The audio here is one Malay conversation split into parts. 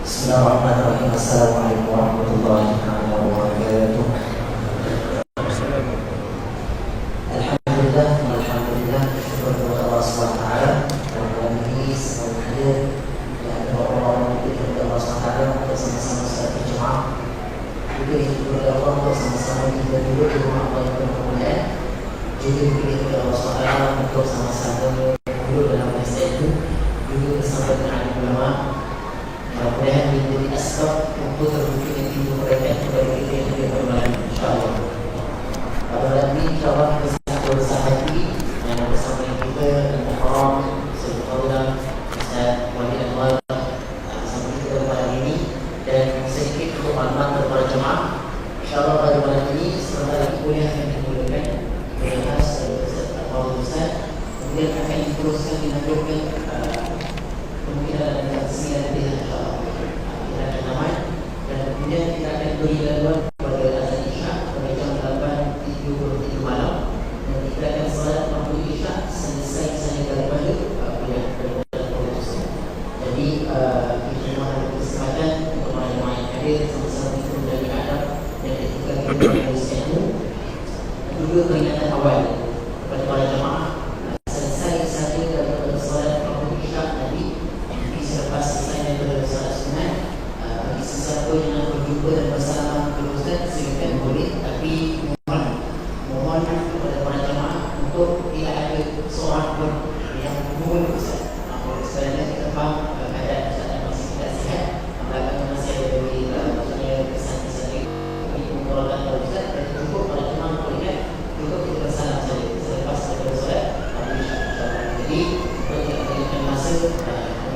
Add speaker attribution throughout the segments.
Speaker 1: Bismillahirrahmanirrahim. Assalamualaikum warahmatullahi wabarakatuh. Alhamdulillah, alhamdulillah. Syukur kepada Allah SWT. Dan dalam ini semua hadir dan orang-orang itu kepada Allah SWT untuk sama-sama salat berjemaah. Juga syukur kepada Allah untuk sama-sama kita duduk di rumah Allah yang berkemuliaan. Juga syukur kepada Allah SWT untuk sama-sama duduk dalam masjid itu. Juga bersama dengan alim ulama. Mudah-mudahan menjadi asbab untuk terbuktinya pintu mereka kepada kita yang lebih bermalam, insyaAllah. Pada malam ini, insyaAllah kita sangat berusaha hati yang bersama kita dan Muharram, Sayyid Fadlan, Ustaz Wahid Anwar bersama kita pada malam ini. Dan sedikit untuk maklumat kepada jemaah, insyaAllah pada malam ini sebentar lagi kuliah akan dimulakan kuliah khas Ustaz Fadlan Ustaz. Kemudian akan diteruskan dilanjutkan kemungkinan ada kesenian nanti insyaAllah kita akan namai. Dan kemudian kita akan beri laluan pada azan Isya pada jam 8.37 malam. Dan kita akan salat maghrib Isya selesai saja daripada kuliah tersebut. Jadi kita mohon ada kesempatan untuk jemaah yang hadir sama-sama kita menjaga adab dan etika kita berusaha ilmu. Dan juga peringatan awal kepada para jemaah selesai saja daripada salat maghrib Isya nanti. Selepas selesai daripada salat sunat, bagi sesiapa yang nak berjumpa dan bersalaman kepada Ustaz, silakan boleh. Tapi mohon kepada para jemaah untuk tidak ada seorang pun yang menghubungi Ustaz. Sebenarnya kita faham keadaan Ustaz yang masih tidak sihat, belakangnya masih ada dari maksudnya kesan-kesan kami mengumpulkan kepada Ustaz. Dan cukup para jemaah boleh untuk kita bersalam saja selepas daripada salat insya-Allah. Jadi untuk tidak berikan masa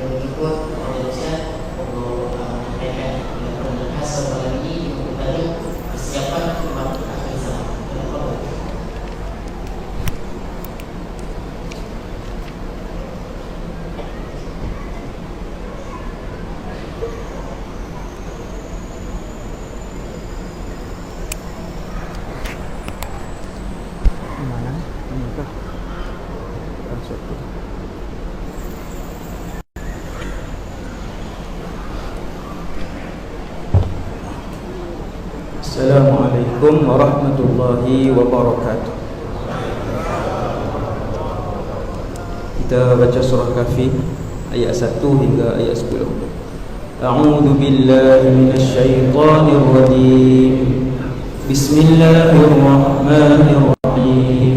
Speaker 1: mengikut oleh Ustaz untuk menyampaikan pelajaran hasil malam ini untuk tadi persiapan umat akhir zaman.
Speaker 2: Mana? Ini kah? Satu. Assalamualaikum warahmatullahi wabarakatuh. Kita baca surah Kahfi ayat 1 hingga ayat 10. A'udzu billahi minasyaitonir rajim. Bismillahirrahmanirrahim.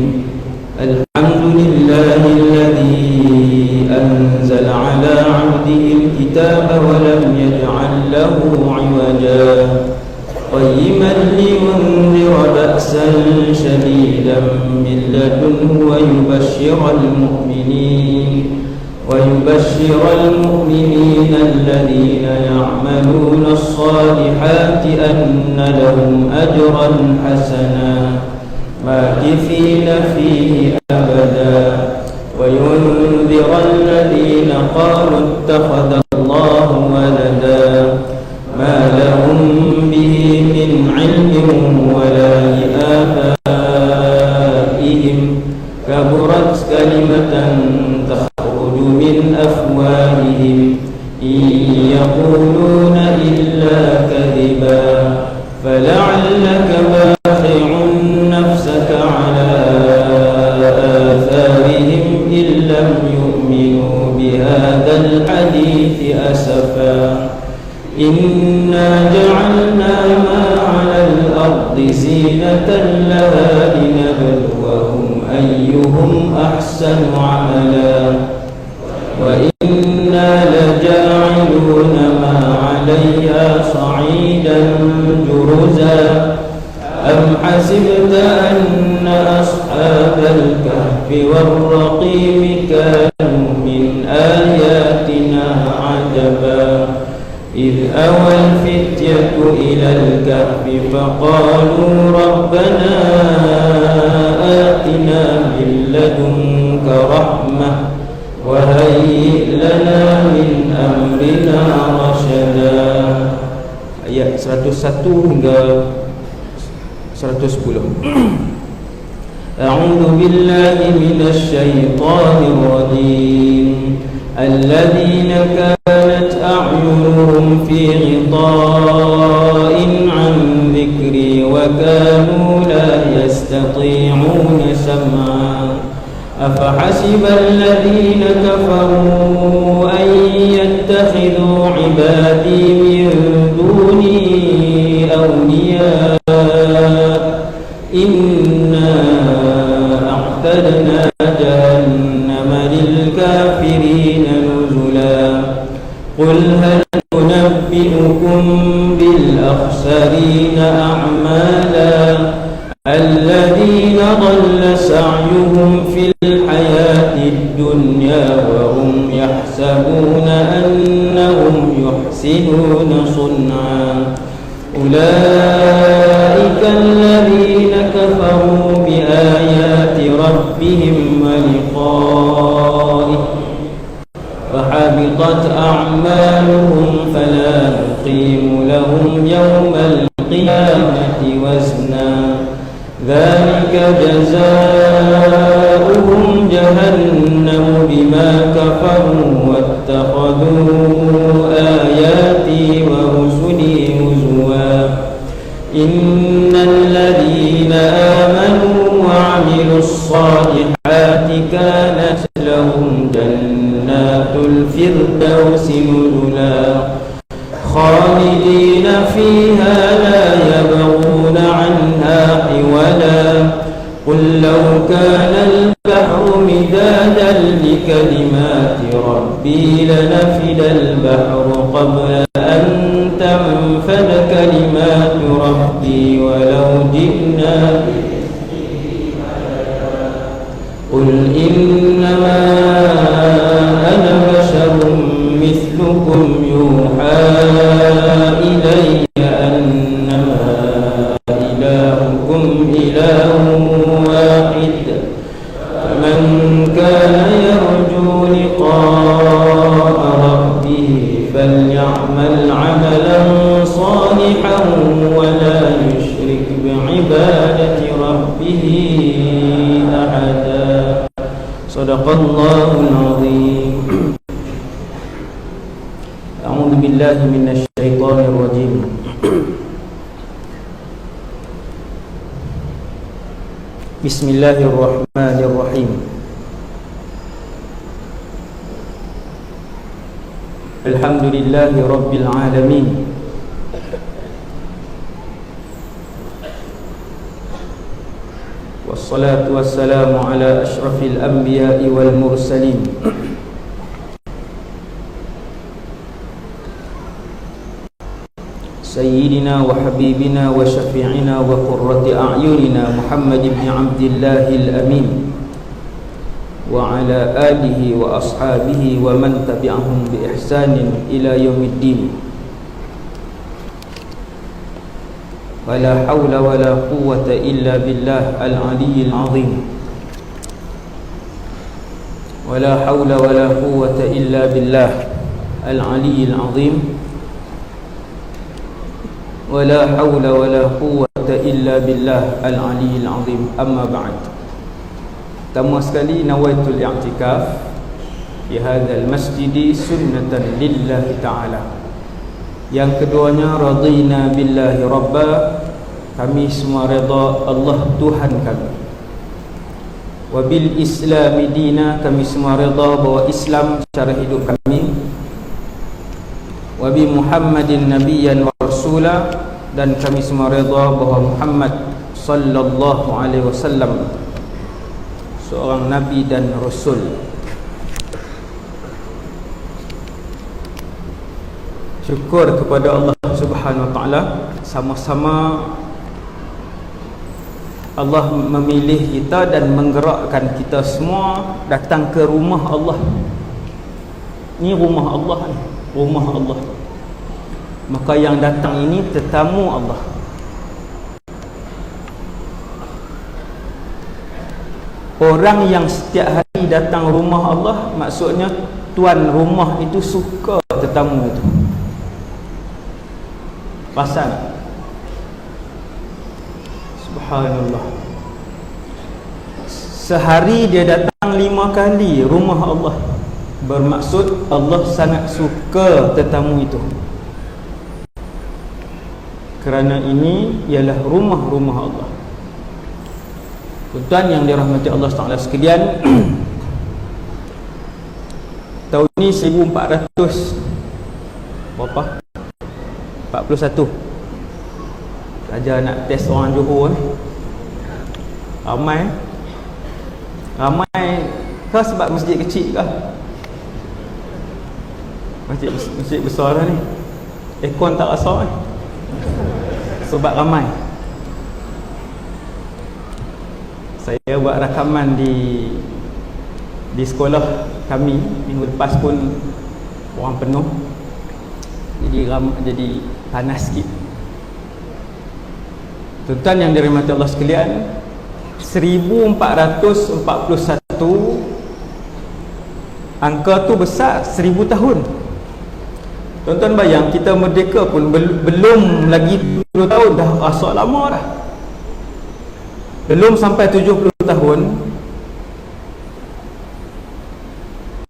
Speaker 2: Alhamdulillahilladzi anzala 'ala 'abdihi al-kitaba wa lam yaj'al lahu 'iwaja. قيما لينذر بأسا شديدا من لدنه ويبشر المؤمنين الذين يعملون الصالحات أن لهم أجرا حسنا ماكثين فيه أبدا وينذر الذين قالوا اتخذ الله ولدا ما لهم به من علم ولا لآبائهم كبرت كلمة تخرج من أفواههم إن يقولون إلا كذبا فلعلك باخع نفسك على آثارهم إن لم يؤمنوا بهذا الحديث أسفا إنا جعلنا ما على الأرض زينة لها لنبلوهم أيهم أحسن عملا وإنا لجاعلون ما عليها صعيدا جرزا أم حسبت أن أصحاب الكهف والرقيم كانوا من آياتنا عجبا إذ أوى الفتية إلى الكهف فقالوا ربنا آتنا من لدنك رحمة وهيئ لنا من أمرنا رشدا. Ayat 101 hingga 110. A'udzu billahi minasy syaithanir rajim. الذين كانت أعينهم في غطاء عن ذكري وكانوا لا يستطيعون سمعا أفحسب الذين كفروا أن يتخذوا عبادي من دوني أولياء إنا أعتدنا جهنم للكافرين نزلا قل هل ننبئكم بالأخسرين أعمالا الذين ضل سعيهم في الحياة الدنيا وهم يحسبون أنهم يحسنون صنعا أولئك الذين كفروا بآيات ربهم ولقائه فحبطت أعمالهم فلا نقيم لهم يوم القيامة وزنا ذلك جزاؤهم جهنم بما كفروا واتخذوا آياتي ورسلي هزوا إن الذين آمنوا وعملوا الصالحات كانت لهم جنات الفردوس نزلا خالدين فيها لا يبغون عنها حولا قل لو كان البحر مدادا لكلمات ربي لنفد البحر قبل أن تنفد كلمات ربي ولو جئنا قل إنما أنا بشر مثلكم يوحى إلي أنما إلهكم إله واحد فمن كان يرجو لقاء ربه فليعمل عملا صالحا ولا يشرك بعبادة ربه أحدا صدق الله العظيم. أعوذ بالله من الشيطان الرجيم. بسم الله الرحمن الرحيم. الحمد لله رب العالمين والصلاة والسلام على أشرف الأنبياء والمرسلين سيدنا وحبيبنا وشفيعنا وقرة أعيننا محمد بن عبد الله الأمين وعلى آله وأصحابه ومن تبعهم بإحسان إلى يوم الدين. ولا حول ولا قوة إلا بالله العلي العظيم. ولا حول ولا قوة إلا بالله العلي العظيم. ولا حول ولا قوة إلا بالله العلي العظيم. أما بعد. Pertama sekali nawaitul i'tikaf di hadzal masjid sunnatan lillahi ta'ala. Yang keduanya radina billahi rabba, kami semua redha Allah Tuhan kami. Wa bil islami dina, kami semua redha bahawa Islam cara hidup kami. Wa bi Muhammadin nabiyyan wa rasula, dan kami semua redha bahawa Muhammad sallallahu alaihi wasallam seorang nabi dan rasul. Syukur kepada Allah Subhanahu wa taala, sama-sama Allah memilih kita dan menggerakkan kita semua datang ke rumah Allah. Ini rumah Allah, rumah Allah. Maka yang datang ini tetamu Allah. Orang yang setiap hari datang rumah Allah, maksudnya tuan rumah itu suka tetamu itu. Pasal subhanallah, sehari dia datang 5 kali rumah Allah. bermaksud Allah sangat suka tetamu itu, kerana ini ialah rumah-rumah Allah. Tuan yang dirahmati Allah Taala sekalian, tahun ni 1400 berapa? 41. Raja nak test orang Johor ni. Ramai ke sebab masjid kecil ke? Masjid besar lah ni. Aircon tak rasa ni. Sebab ramai. Saya buat rakaman di sekolah kami minggu lepas pun orang penuh. Jadi panas sikit. Tuan yang dirahmati Allah sekalian, 1441, angka tu besar, 1000 tahun. Tuan-tuan bayang, kita merdeka pun belum lagi 70 tahun dah rasa lama dah. Belum sampai 70 tahun,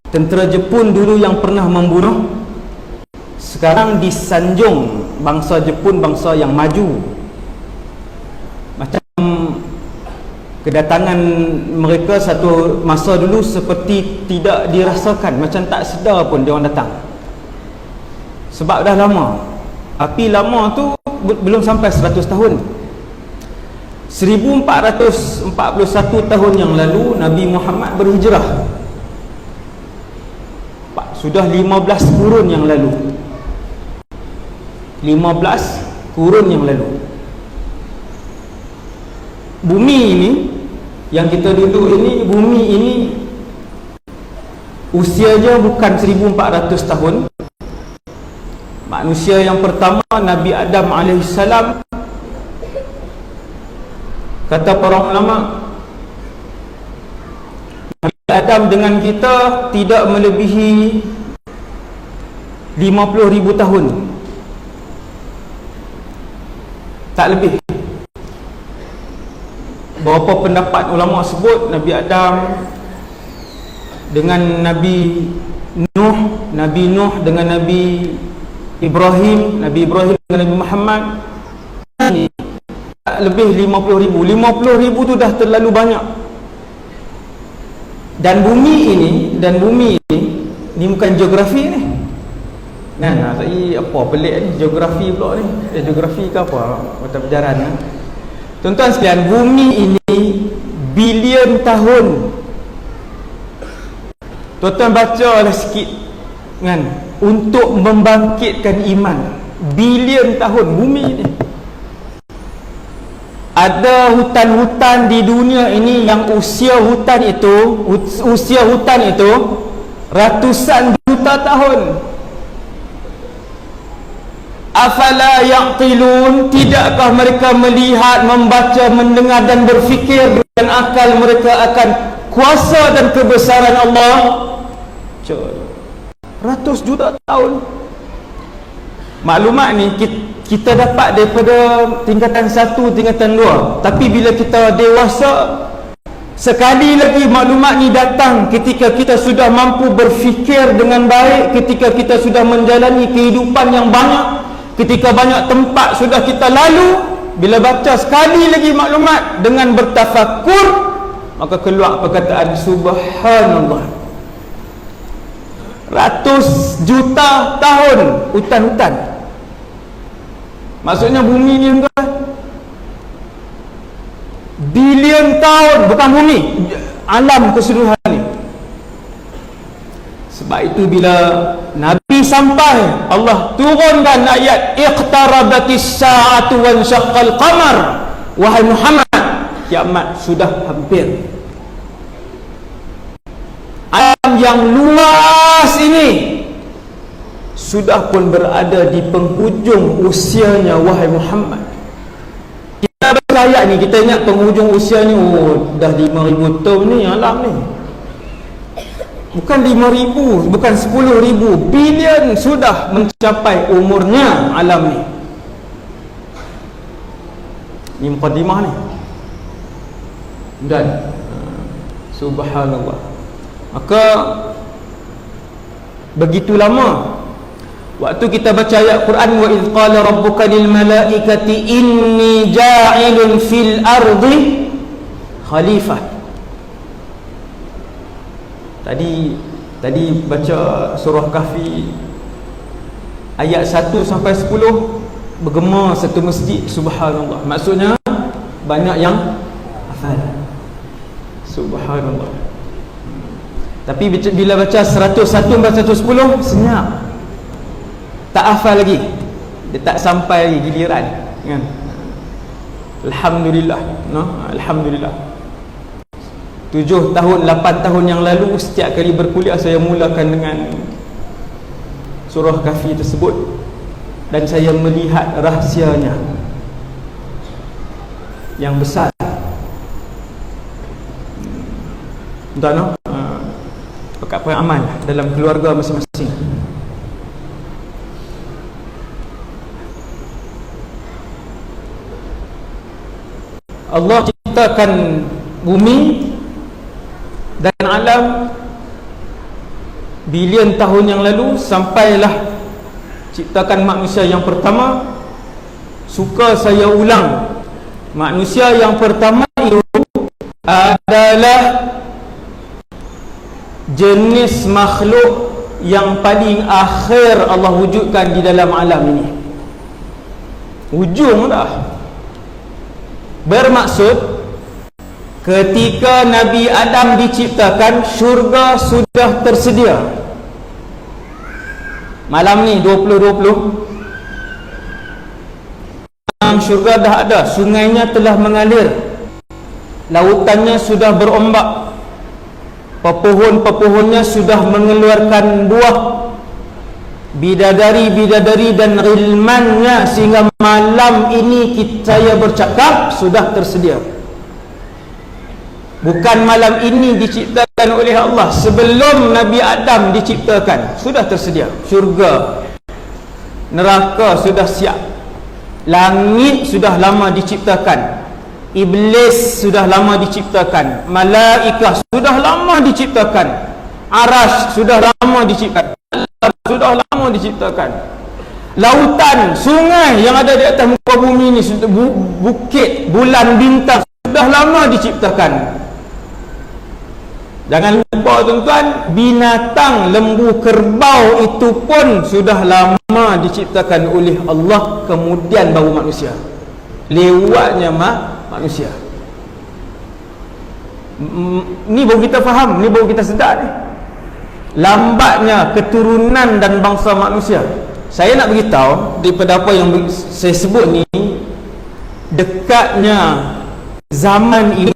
Speaker 2: tentera Jepun dulu yang pernah membunuh, sekarang disanjung bangsa Jepun, bangsa yang maju. Macam kedatangan mereka satu masa dulu seperti tidak dirasakan, macam tak sedar pun dia orang datang. Sebab dah lama. Api lama tu belum sampai 100 tahun. 1441 tahun yang lalu Nabi Muhammad berhijrah. Sudah 15 kurun yang lalu. 15 kurun yang lalu. Bumi ini yang kita duduk ini, bumi ini usianya bukan 1400 tahun. Manusia yang pertama, Nabi Adam alaihissalam, kata para ulama, Nabi Adam dengan kita tidak melebihi 50,000 tahun, tak lebih. Beberapa pendapat ulama sebut Nabi Adam dengan Nabi Nuh dengan Nabi Ibrahim dengan Nabi Muhammad tak lebih 50,000. 50,000 tu dah terlalu banyak. Dan bumi ini ni bukan geografi ni. Nah, saya apa pelik ni, geografi pula ni. Geografi ke apa? Mata pelajaran ni. Tuan-tuan sekalian, bumi ini bilion tahun. Tuan-tuan bacalah sikit kan, untuk membangkitkan iman. Bilion tahun bumi ini. Ada hutan-hutan di dunia ini yang usia hutan itu ratusan juta tahun. Afala yaqilun, tidakkah mereka melihat, membaca, mendengar dan berfikir dengan akal mereka akan kuasa dan kebesaran Allah? Ratus juta tahun. Maklumat ni kita dapat daripada tingkatan 1, tingkatan 2. Tapi bila kita dewasa, sekali lagi maklumat ni datang ketika kita sudah mampu berfikir dengan baik, ketika kita sudah menjalani kehidupan yang banyak, ketika banyak tempat sudah kita lalu. Bila baca sekali lagi maklumat dengan bertafakur, maka keluar perkataan subhanallah. Ratus juta tahun hutan-hutan. Maksudnya bumi ni tuan, bilion tahun, bukan bumi, alam keseluruhan ni. Sebab itu bila Nabi sampai, Allah turunkan ayat iqtarabatis sa'atu wan syaqqal qamar. Wahai Muhammad, kiamat sudah hampir. Alam yang luas ini sudah pun berada di penghujung usianya, wahai Muhammad. Kita percaya ni, kita ingat penghujung usianya, dah 5,000 tahun ni alam ni. Bukan 5,000, bukan 10,000, bilion sudah mencapai umurnya alam ni. Ini mukadimah ni. Dan subhanallah. Maka begitu lama. Waktu kita baca ayat Quran, wa idh qala rabbuka lil malaikati inni ja'ilun fil ardi khalifah. Tadi baca surah Kahfi ayat 1 sampai 10, bergema satu masjid, subhanallah. Maksudnya banyak yang hafal, subhanallah. Tapi bila baca 101 sampai 110 senyap, tak hafal lagi, dia tak sampai lagi giliran, kan? Alhamdulillah, no? Alhamdulillah. 7 tahun, 8 tahun yang lalu, setiap kali berkuliah saya mulakan dengan surah Kahfi tersebut, dan saya melihat rahsianya yang besar. Entah, no? Pekat peramal dalam keluarga masing-masing. Allah ciptakan bumi dan alam bilion tahun yang lalu, sampailah ciptakan manusia yang pertama. Suka saya ulang, manusia yang pertama itu adalah jenis makhluk yang paling akhir Allah wujudkan di dalam alam ini. Ujung dah. Bermaksud, ketika Nabi Adam diciptakan, syurga sudah tersedia. Malam ni 2020, syurga dah ada, sungainya telah mengalir, lautannya sudah berombak, pepohon-pepohonnya sudah mengeluarkan buah, bidadari-bidadari dan rilmannya, sehingga malam ini saya bercakap sudah tersedia. Bukan malam ini diciptakan oleh Allah, sebelum Nabi Adam diciptakan sudah tersedia. Syurga, neraka sudah siap, langit sudah lama diciptakan, iblis sudah lama diciptakan, malaikah sudah lama diciptakan, arash sudah lama diciptakan, sudah lama diciptakan, lautan, sungai yang ada di atas muka bumi ini, bukit, bulan, bintang sudah lama diciptakan. Jangan lupa tuan-tuan, binatang, lembu, kerbau itu pun sudah lama diciptakan oleh Allah, kemudian baru manusia. Lewatnya manusia. Ni baru kita faham, ni baru kita sedar ni. Lambatnya keturunan dan bangsa manusia. Saya nak beritahu, daripada apa yang saya sebut ni, dekatnya zaman ini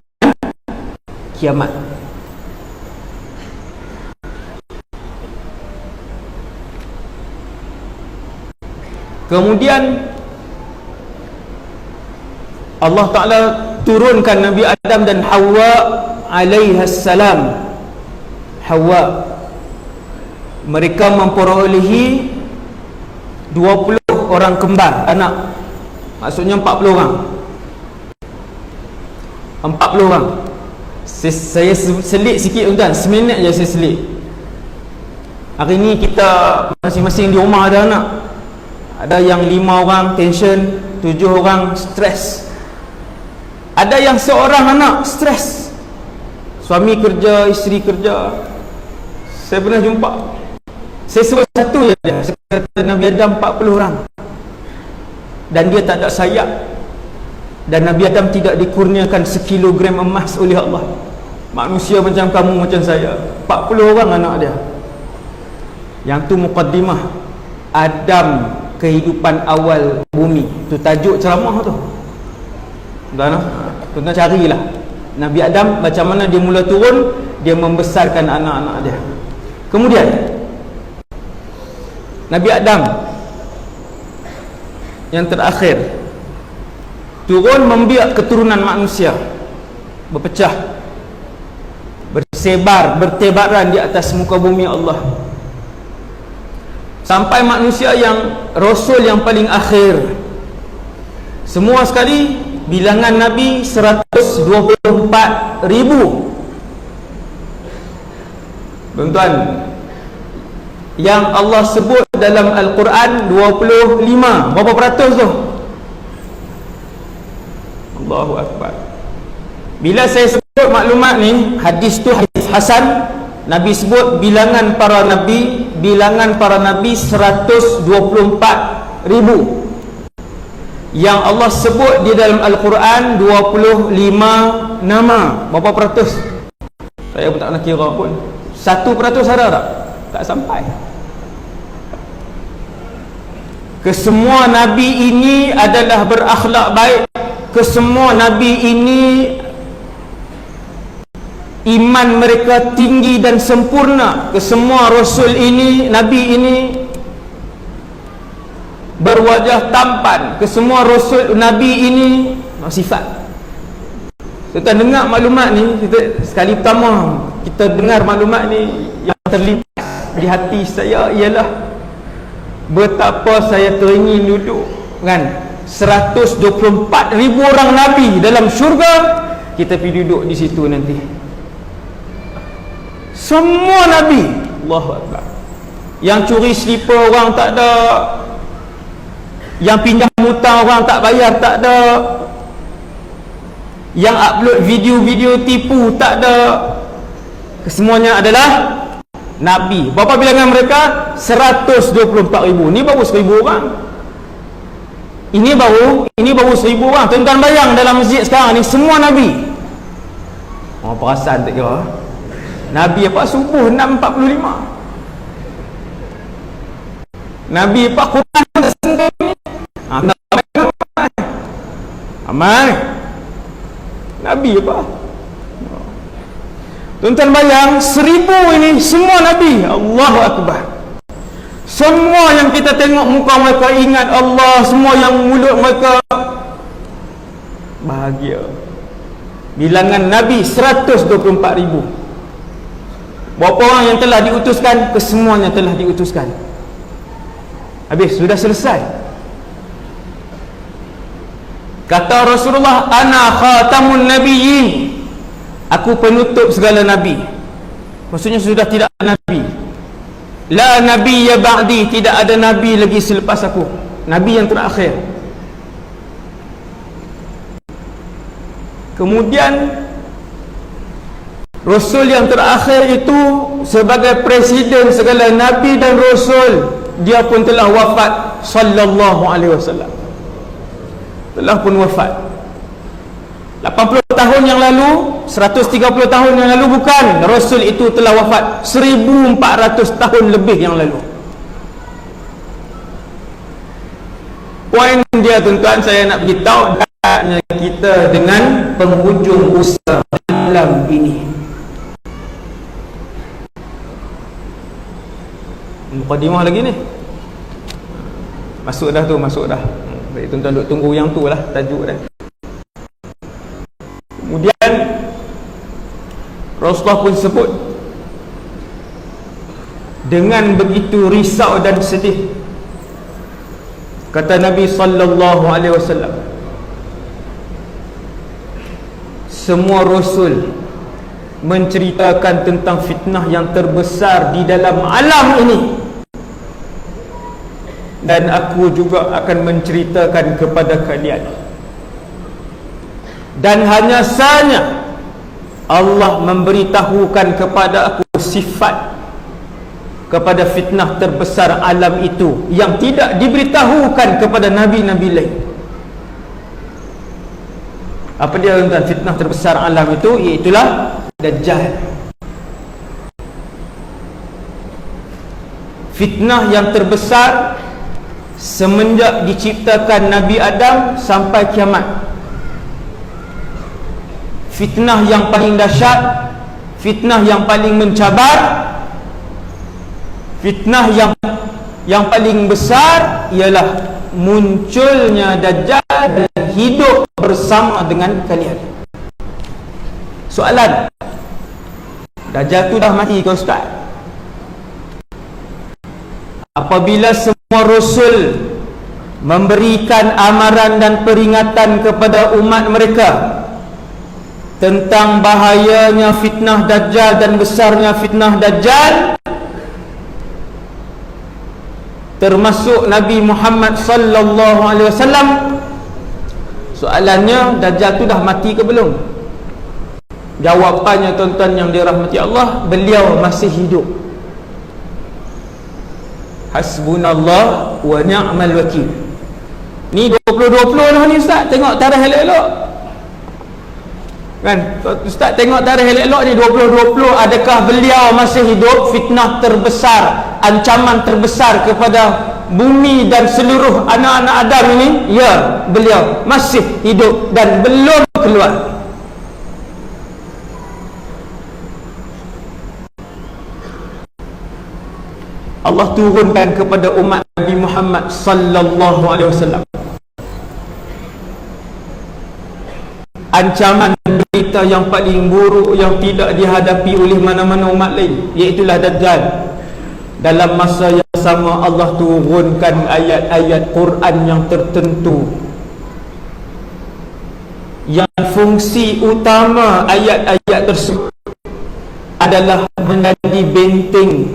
Speaker 2: kiamat. Kemudian Allah Ta'ala turunkan Nabi Adam dan Hawa alaihassalam. Hawa, mereka memperolehi 20 orang kembar anak, maksudnya 40 orang. 40 orang. Saya selit sikit tuan-tuan, seminit je saya selit. Hari ni kita masing-masing di rumah ada anak. Ada yang 5 orang tension, 7 orang stres. Ada yang seorang anak stres, suami kerja, isteri kerja. Saya pernah jumpa, saya sebut satu je dia, saya kata Nabi Adam 40 orang, dan dia tak ada sayap, dan Nabi Adam tidak dikurniakan sekilogram emas oleh Allah. Manusia macam kamu, macam saya, 40 orang anak dia. Yang tu muqaddimah Adam, kehidupan awal bumi. Tu tajuk ceramah tu. Tuan-tuan carilah Nabi Adam, macam mana dia mula turun, dia membesarkan anak-anak dia. Kemudian Nabi Adam yang terakhir turun, membiak keturunan manusia berpecah, bersebar, bertebaran di atas muka bumi Allah, sampai manusia yang Rasul yang paling akhir. Semua sekali bilangan Nabi 124,000. Tuan-tuan, yang Allah sebut dalam Al-Quran 25. Berapa peratus tu? Allahu Akbar. Bila saya sebut maklumat ni, hadis tu hadis hasan. Nabi sebut bilangan para nabi 124,000. Yang Allah sebut di dalam Al-Quran 25 nama. Berapa peratus? Saya pun tak nak kira pun. 1% ada tak? Tak sampai. Kesemua nabi ini adalah berakhlak baik. Kesemua nabi ini iman mereka tinggi dan sempurna. Kesemua rasul ini, nabi ini berwajah tampan. Kesemua rasul nabi ini sifat. Kita dengar maklumat ni, kita sekali pertama kita dengar maklumat ni, yang terlintas di hati saya ialah betapa saya teringin duduk kan 124,000 orang nabi dalam syurga. Kita pergi duduk di situ nanti. Semua nabi, Allahu Akbar. Yang curi slipper orang tak ada, yang pinjam hutang orang tak bayar tak ada, yang upload video-video tipu tak ada. Kesemuanya adalah nabi. Berapa bilangan mereka? 124,000. Ni baru 1,000 orang. Ini baru 1,000 orang. Tuan-tuan bayang dalam masjid sekarang ni semua nabi. Oh, perasan tak kira? Nabi apa? Subuh 6.45. Nabi apa? Quran tak sentuh ni. Amal. Nabi apa? Tuan-tuan bayang 1,000 ini semua nabi. Allahu Akbar. Semua yang kita tengok muka mereka ingat Allah, semua yang mulut mereka bahagia. Bilangan nabi 124,000. Berapa orang yang telah diutuskan? Kesemuanya telah diutuskan. Habis, sudah selesai. Kata Rasulullah, ana khatamun nabiyyin. Aku penutup segala nabi. Maksudnya sudah tidak ada nabi. La nabiyya ba'di, tidak ada nabi lagi selepas aku. Nabi yang terakhir. Kemudian Rasul yang terakhir itu sebagai presiden segala nabi dan rasul, dia pun telah wafat sallallahu alaihi wasallam. Telah pun wafat 80 tahun yang lalu, 130 tahun yang lalu bukan. Rasul itu telah wafat 1400 tahun lebih yang lalu. Poin dia tuan-tuan, saya nak beritahu dekatnya kita dengan penghujung usaha dalam ini. Mukadimah lagi ni. Masuk dah tu, masuk dah. Baik, tuan-tuan duk tunggu yang tu lah tajuk dah. Kemudian Rasulullah pun sebut dengan begitu risau dan sedih. Kata Nabi sallallahu alaihi wasallam, semua rasul menceritakan tentang fitnah yang terbesar di dalam alam ini, dan aku juga akan menceritakan kepada kalian. Dan hanya saja Allah memberitahukan kepada aku sifat kepada fitnah terbesar alam itu yang tidak diberitahukan kepada nabi-nabi lain. Apa dia tuan-tuan fitnah terbesar alam itu? Iaitulah Dajjal. Fitnah yang terbesar semenjak diciptakan Nabi Adam sampai kiamat. Fitnah yang paling dahsyat, fitnah yang paling mencabar, fitnah yang paling besar ialah munculnya Dajjal dan hidup bersama dengan kalian. Soalan, Dajjal tu dah mati ke Ustaz? Apabila semua rasul memberikan amaran dan peringatan kepada umat mereka tentang bahayanya fitnah Dajjal dan besarnya fitnah Dajjal, termasuk Nabi Muhammad sallallahu alaihi wasallam. Soalannya, Dajjal tu dah mati ke belum? Jawapannya tuan-tuan yang dirahmati Allah, beliau masih hidup. Hasbunallah wa ni'mal wakil. Ni 2020 dah ni Ustaz, tengok tarikh elok-elok kan? Ustaz tengok tarikh elok-elok ni 2020, adakah beliau masih hidup? Fitnah terbesar, ancaman terbesar kepada bumi dan seluruh anak-anak Adam ini, ya, beliau masih hidup dan belum keluar. Allah turunkan kepada umat Nabi Muhammad sallallahu alaihi wasallam ancaman berita yang paling buruk yang tidak dihadapi oleh mana-mana umat lain, iaitulah Dajjal. Dalam masa yang sama Allah turunkan ayat-ayat Quran yang tertentu, yang fungsi utama ayat-ayat tersebut adalah menjadi benteng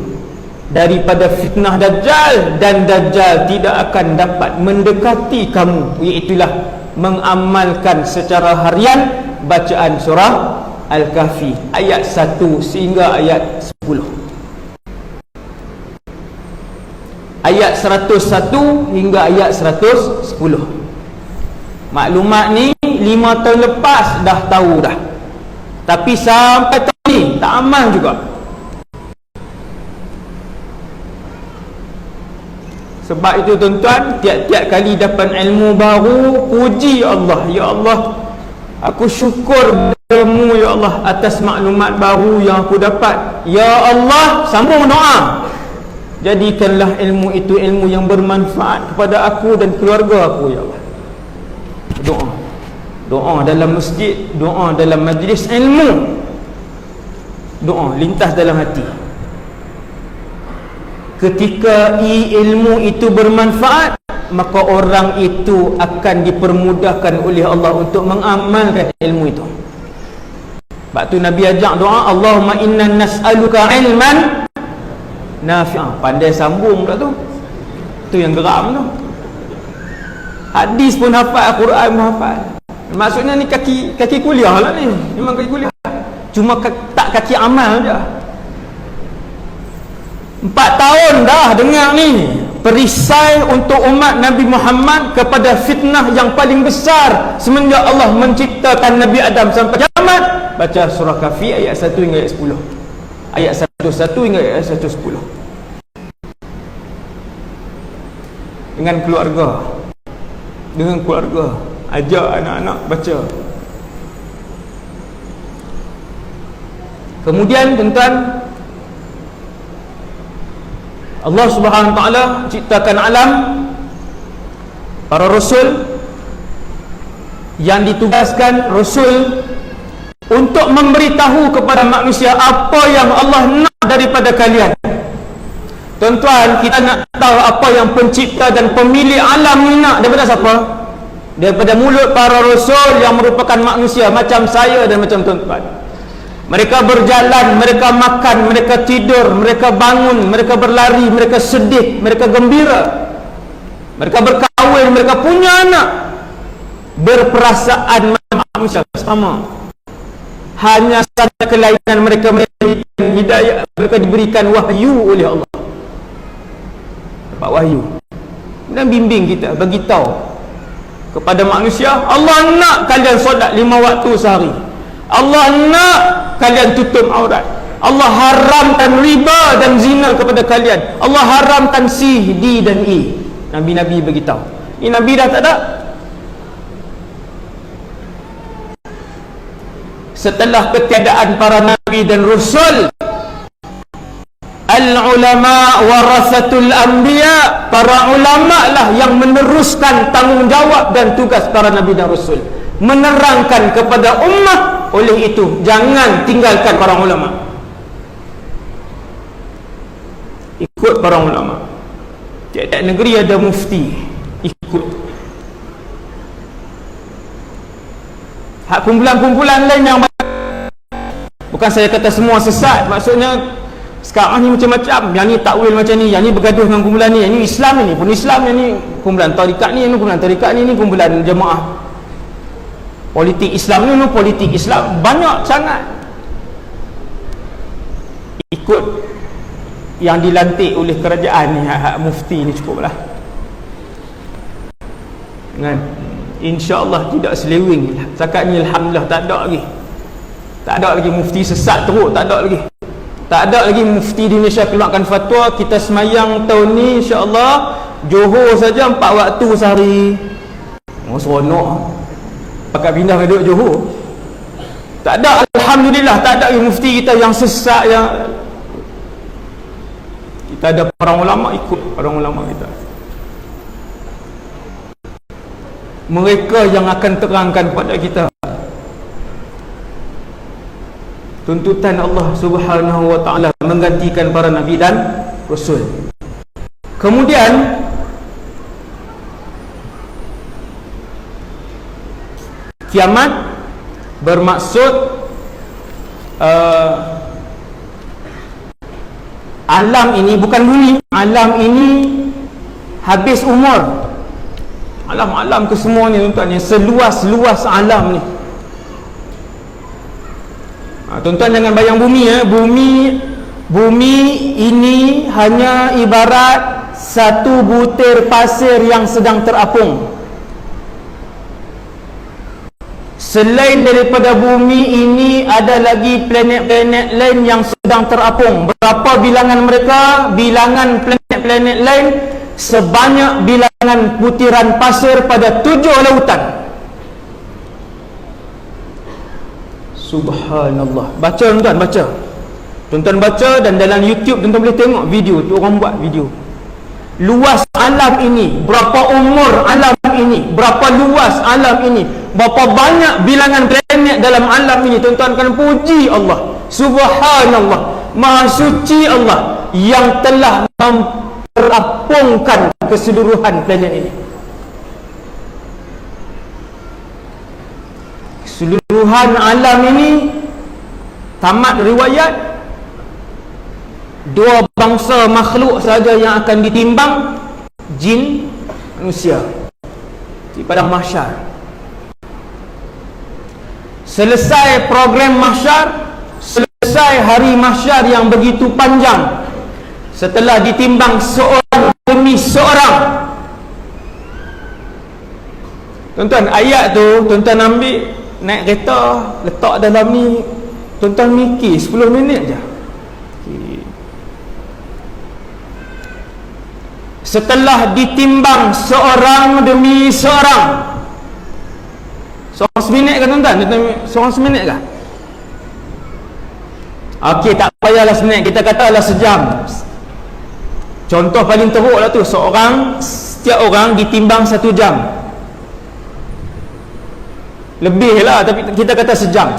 Speaker 2: daripada fitnah Dajjal, dan Dajjal tidak akan dapat mendekati kamu, iaitulah mengamalkan secara harian bacaan surah Al-Kahfi ayat 1 sehingga ayat 10. Ayat 101 hingga ayat 110. Maklumat ni 5 tahun lepas dah tahu dah, tapi sampai tahun ni tak amal juga. Sebab itu tuan-tuan, tiap-tiap kali dapat ilmu baru, puji Allah, ya Allah, aku syukur padamu ya Allah atas maklumat baru yang aku dapat. Ya Allah, sambung doa, jadikanlah ilmu itu ilmu yang bermanfaat kepada aku dan keluarga aku ya Allah. Doa, doa dalam masjid, doa dalam majlis ilmu, doa lintas dalam hati. Ketika ilmu itu bermanfaat, maka orang itu akan dipermudahkan oleh Allah untuk mengamalkan ilmu itu. Sebab tu Nabi ajak doa, Allahumma inna nas'aluka ilman nafi'ah. Pandai sambung pula tu. Tu yang geram tu. Hadis pun hafal, Quran pun hafal. Maksudnya ni kaki kuliah lah ni. Memang kaki kuliah. Cuma tak kaki amal je. 4 tahun dah dengar ni perisai untuk umat Nabi Muhammad kepada fitnah yang paling besar semenjak Allah menciptakan Nabi Adam sampai kiamat. Baca surah Kahfi ayat 1 hingga ayat 10. Ayat 1 hingga ayat 110. Dengan keluarga ajak anak-anak baca. Kemudian tuan-tuan, Allah Subhanahu Wa Taala ciptakan alam, para rasul yang ditugaskan rasul untuk memberitahu kepada manusia apa yang Allah nak daripada kalian. Tuan-tuan, kita nak tahu apa yang pencipta dan pemilik alam ni nak daripada siapa? Daripada mulut para rasul yang merupakan manusia macam saya dan macam tuan-tuan. Mereka berjalan, mereka makan, mereka tidur, mereka bangun, mereka berlari, mereka sedih, mereka gembira, mereka berkahwin, mereka punya anak, berperasaan manusia sama. Hanya saja kelainan mereka diberikan hidayah, mereka diberikan wahyu oleh Allah. Dapat wahyu dan bimbing kita, bagi tahu kepada manusia, Allah nak kalian solat 5 waktu sehari, Allah nak kalian tutup aurat, Allah haramkan riba dan zina kepada kalian, Allah haramkan C, D dan E. Nabi-Nabi beritahu. Ini Nabi dah tak ada. Setelah ketiadaan para Nabi dan Rasul, al-ulama warasatul anbiya, para ulama lah yang meneruskan tanggungjawab dan tugas para Nabi dan Rasul, menerangkan kepada ummah. Oleh itu, jangan tinggalkan para ulama, ikut para ulama. Tiap-tiap negeri ada mufti, ikut. Hak kumpulan-kumpulan lain yang, bukan saya kata semua sesat, maksudnya Sekarang ni macam-macam, yang ni takwil macam ni, yang ni bergaduh dengan kumpulan ni, yang ni Islam, ni pun Islam, yang ni kumpulan tarikat ni, yang ni kumpulan tarikat ni kumpulan jemaah politik Islam ni politik Islam, banyak sangat ikut yang dilantik oleh kerajaan ni, mufti ni cukuplah kan. InsyaAllah tidak selewing. Setakat ni Alhamdulillah tak ada lagi mufti sesat teruk, tak ada lagi mufti di Malaysia keluarkan fatwa kita semayang tahun ni insyaAllah Johor saja 4 waktu sehari. Seronok pakai pindah ke duduk Johor. Tak ada, Alhamdulillah tak ada lagi mufti kita yang sesat. Yang kita ada para ulama, ikut para ulama kita, mereka yang akan terangkan kepada kita tuntutan Allah Subhanahu wa ta'ala, menggantikan para nabi dan rasul. Kemudian kiamat bermaksud alam ini, bukan bumi. Alam ini habis umur. Alam ke semua ni tuan-tuan, yang seluas-luas alam ni. Tuan-tuan jangan bayang bumi ya. Bumi ini hanya ibarat satu butir pasir yang sedang terapung. Selain daripada bumi ini ada lagi planet-planet lain yang sedang terapung. Berapa bilangan mereka? Bilangan planet-planet lain sebanyak bilangan butiran pasir pada 7 lautan. Subhanallah. Baca tuan-tuan, baca. Tuan-tuan baca, dan dalam YouTube tuan-tuan boleh tengok video tu, orang buat video. Luas alam ini, berapa umur alam ini, berapa luas alam ini, berapa banyak bilangan planet dalam alam ini. Tuan-tuan akan puji Allah. Subhanallah. Maha suci Allah yang telah terapungkan keseluruhan planet ini. Keseluruhan alam ini, tamat riwayat, 2 bangsa makhluk saja yang akan ditimbang, jin, manusia, di padang mahsyar. Selesai program mahsyar, selesai hari mahsyar yang begitu panjang, setelah ditimbang seorang demi seorang. Tuan-tuan, ayat tu tuan-tuan ambil, naik kereta, letak dalam ni, tuan-tuan mikir 10 minit je. Setelah ditimbang seorang demi seorang, seorang seminit ke tuan-tuan? Seorang seminit ke? Okey, tak payahlah seminit, kita katalah sejam. Contoh paling teruk lah tu, setiap orang ditimbang 1 jam. Lebih lah, tapi kita kata sejam.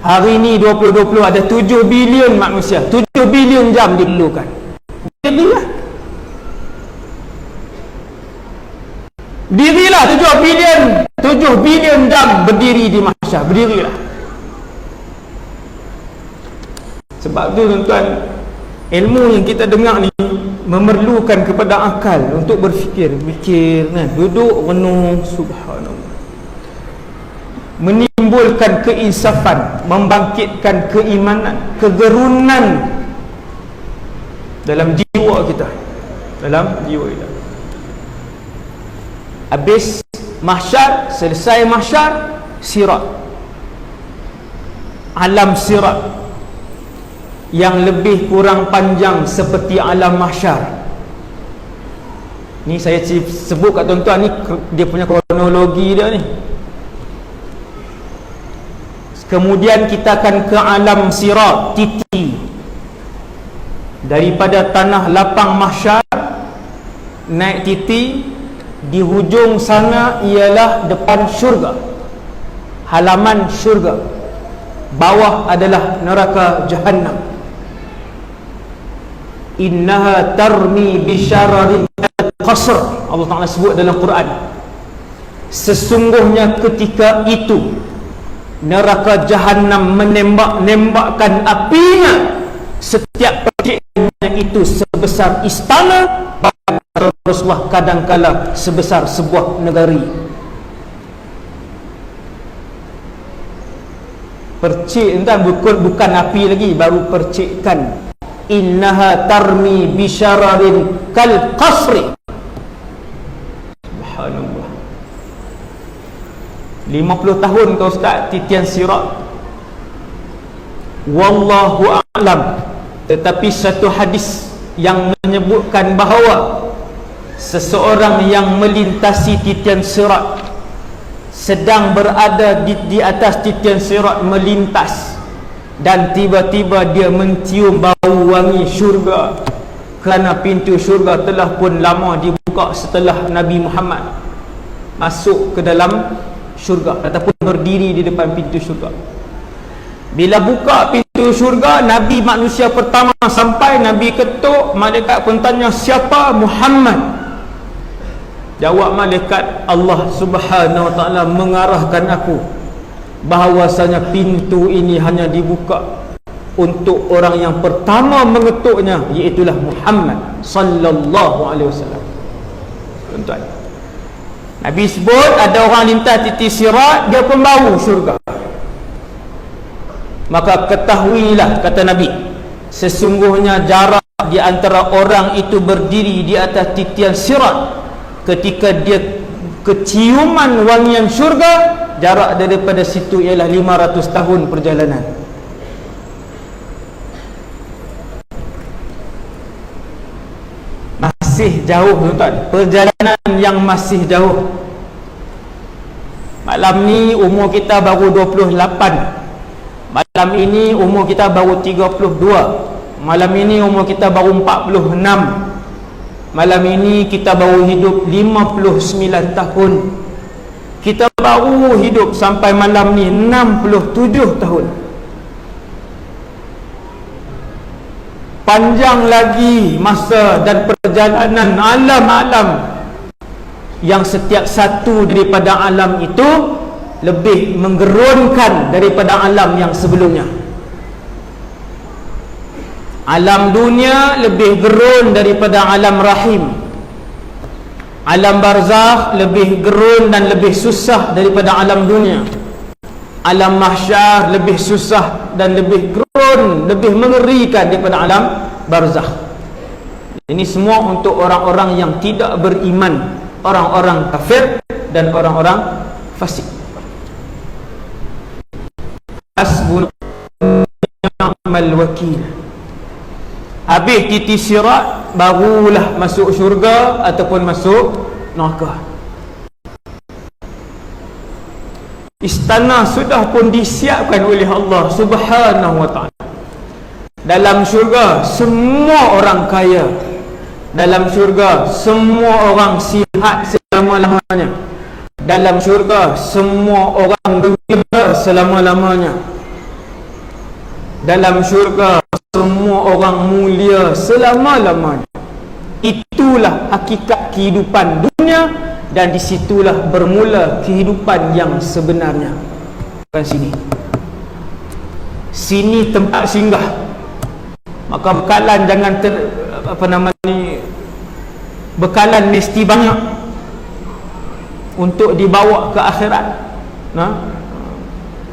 Speaker 2: Hari ni 2020 ada 7 bilion manusia, 7 bilion jam diperlukan. Dirilah 7 bilion jam berdiri di mahsyar. Berdirilah. Sebab tu tuan-tuan, ilmu yang kita dengar ni memerlukan kepada akal untuk berfikir kan? Duduk renung, subhanallah, menimbulkan keinsafan, membangkitkan keimanan, kegerunan dalam jiwa kita, habis mahsyar, selesai mahsyar, sirat, alam sirat yang lebih kurang panjang seperti alam mahsyar. Ni saya sebut kat tuan-tuan, ni dia punya kronologi dia ni. Kemudian kita akan ke alam sirat, titi. Daripada tanah lapang mahsyar naik titi, di hujung sana ialah depan syurga, halaman syurga. Bawah adalah neraka Jahannam. Innaha tarmi bisyararin qasr. Allah Ta'ala sebut dalam Quran, sesungguhnya ketika itu neraka Jahannam menembakkan apinya Setiap percikan itu sebesar istana, Rasulullah kadangkala sebesar sebuah negeri. Percik entah bukan api lagi, baru percikkan. Innaha tarmi bisyararin kal qasri. Subhanallah. 50 tahun kau Ustaz titian sirat. Wallahu a'lam. Tetapi satu hadis yang menyebutkan bahawa seseorang yang melintasi titian sirat, sedang berada di atas titian sirat melintas, dan tiba-tiba dia mencium bau wangi syurga, kerana pintu syurga telah pun lama dibuka setelah Nabi Muhammad masuk ke dalam syurga ataupun berdiri di depan pintu syurga. Bila buka pintu syurga, Nabi manusia pertama sampai, Nabi ketuk, malaikat pun tanya, siapa? Muhammad. Jawab malaikat, Allah Subhanahu wa ta'ala mengarahkan aku bahawasanya pintu ini hanya dibuka untuk orang yang pertama mengetuknya, iaitulah Muhammad sallallahu alaihi wasallam. Tuan-tuan, Nabi sebut ada orang lintas titik sirat, dia pun bau syurga. Maka ketahuilah, kata Nabi, sesungguhnya jarak di antara orang itu berdiri di atas titian sirat ketika dia keciuman wangian syurga, jarak daripada situ ialah 500 tahun perjalanan. Masih jauh tuan-tuan, perjalanan yang masih jauh. Malam ni umur kita baru 28. Malam ini umur kita baru 32. Malam ini umur kita baru 46. Malam ini kita baru hidup 59 tahun. Kita baru hidup sampai malam ni 67 tahun. Panjang lagi masa dan perjalanan alam-alam yang setiap satu daripada alam itu lebih menggerunkan daripada alam yang sebelumnya. Alam dunia lebih gerun daripada alam rahim. Alam barzakh lebih gerun dan lebih susah daripada alam dunia. Alam mahsyar lebih susah dan lebih gerun, lebih mengerikan daripada alam barzakh. Ini semua untuk orang-orang yang tidak beriman, orang-orang kafir dan orang-orang fasik. Hasbunallahu ni'mal wakil. Habis titik sirat, barulah masuk syurga ataupun masuk neraka. Istana sudah pun disiapkan oleh Allah Subhanahu wa ta'ala. Dalam syurga semua orang kaya. Dalam syurga semua orang sihat selama-lamanya. Dalam syurga semua orang gembira selama-lamanya. Dalam syurga semua orang mulia selama-lamanya. Itulah hakikat kehidupan dunia, dan disitulah bermula kehidupan yang sebenarnya. Bukan sini. Sini tempat singgah. Maka bekalan jangan bekalan mesti banyak untuk dibawa ke akhirat.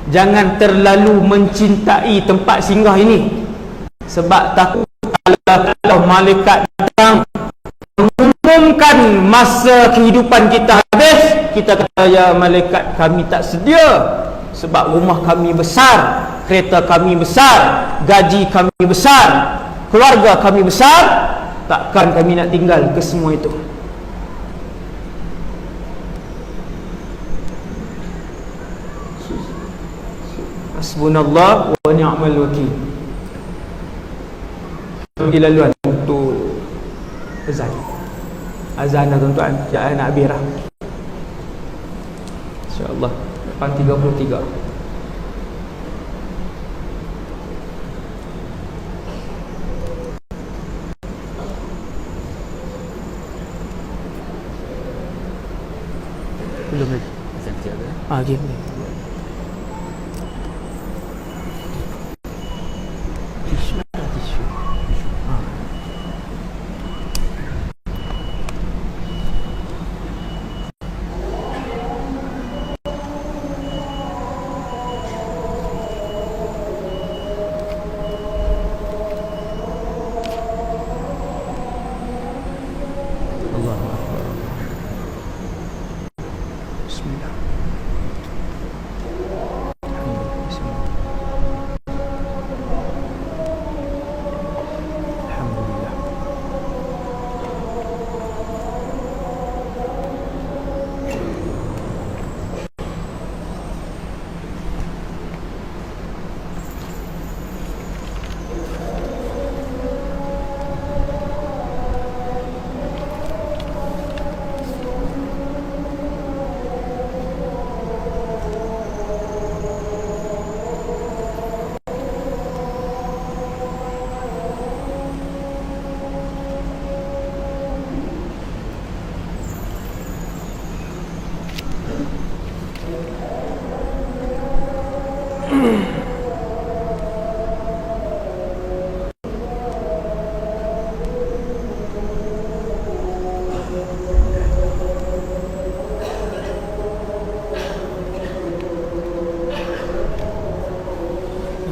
Speaker 2: Jangan terlalu mencintai tempat singgah ini, sebab takut kalau malaikat datang mengumumkan masa kehidupan kita habis, kita kata, ya malaikat, kami tak sedia, sebab rumah kami besar, kereta kami besar, gaji kami besar, keluarga kami besar, takkan kami nak tinggal ke semua itu. Hasbunallah wa ni'mal wakil. Pergi laluan untuk azan. Azan dah tuan-tuan, jangan nak habis dah. InsyaAllah 8.33. Belum lagi. Azan kejap dah. Okay. Tisu.
Speaker 3: Bismillah. Alhamdulillah.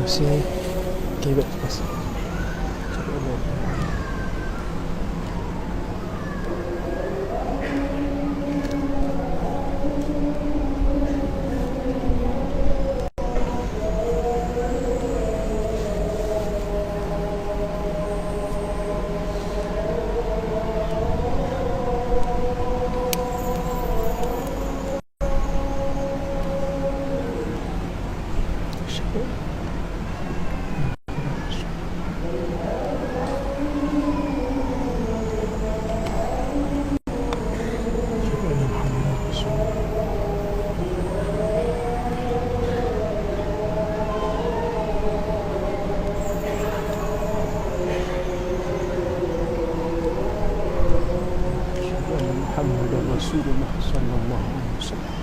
Speaker 3: Masih kebet pas. Muhammad Rasulullah sallallahu alaihi wasallam.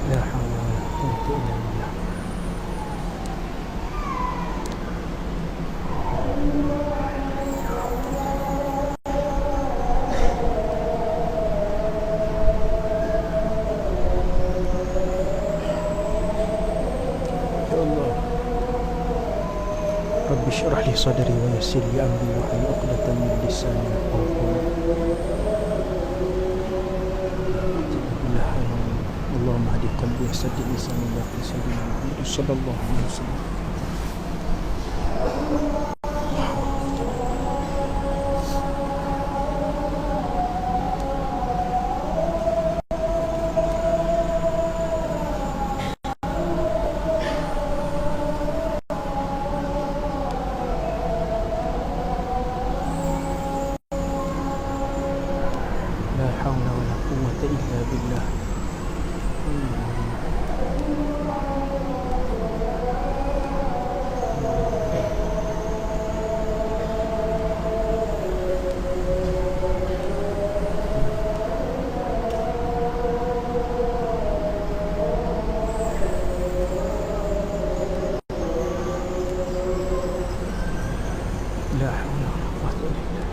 Speaker 3: La hawla wa la quwwata illa billah. Ya Allah. Rabbi syrah li sadri wa yassir li amri wa hlul 'uqdatam min lisani yafqahu qawli. اللهم اهد قلبي وسدد لساني ويقظ سيدنا محمد صلى الله عليه وسلم. لا حول ولا قوة إلا بالله. لا حول ولا قوة إلا بالله.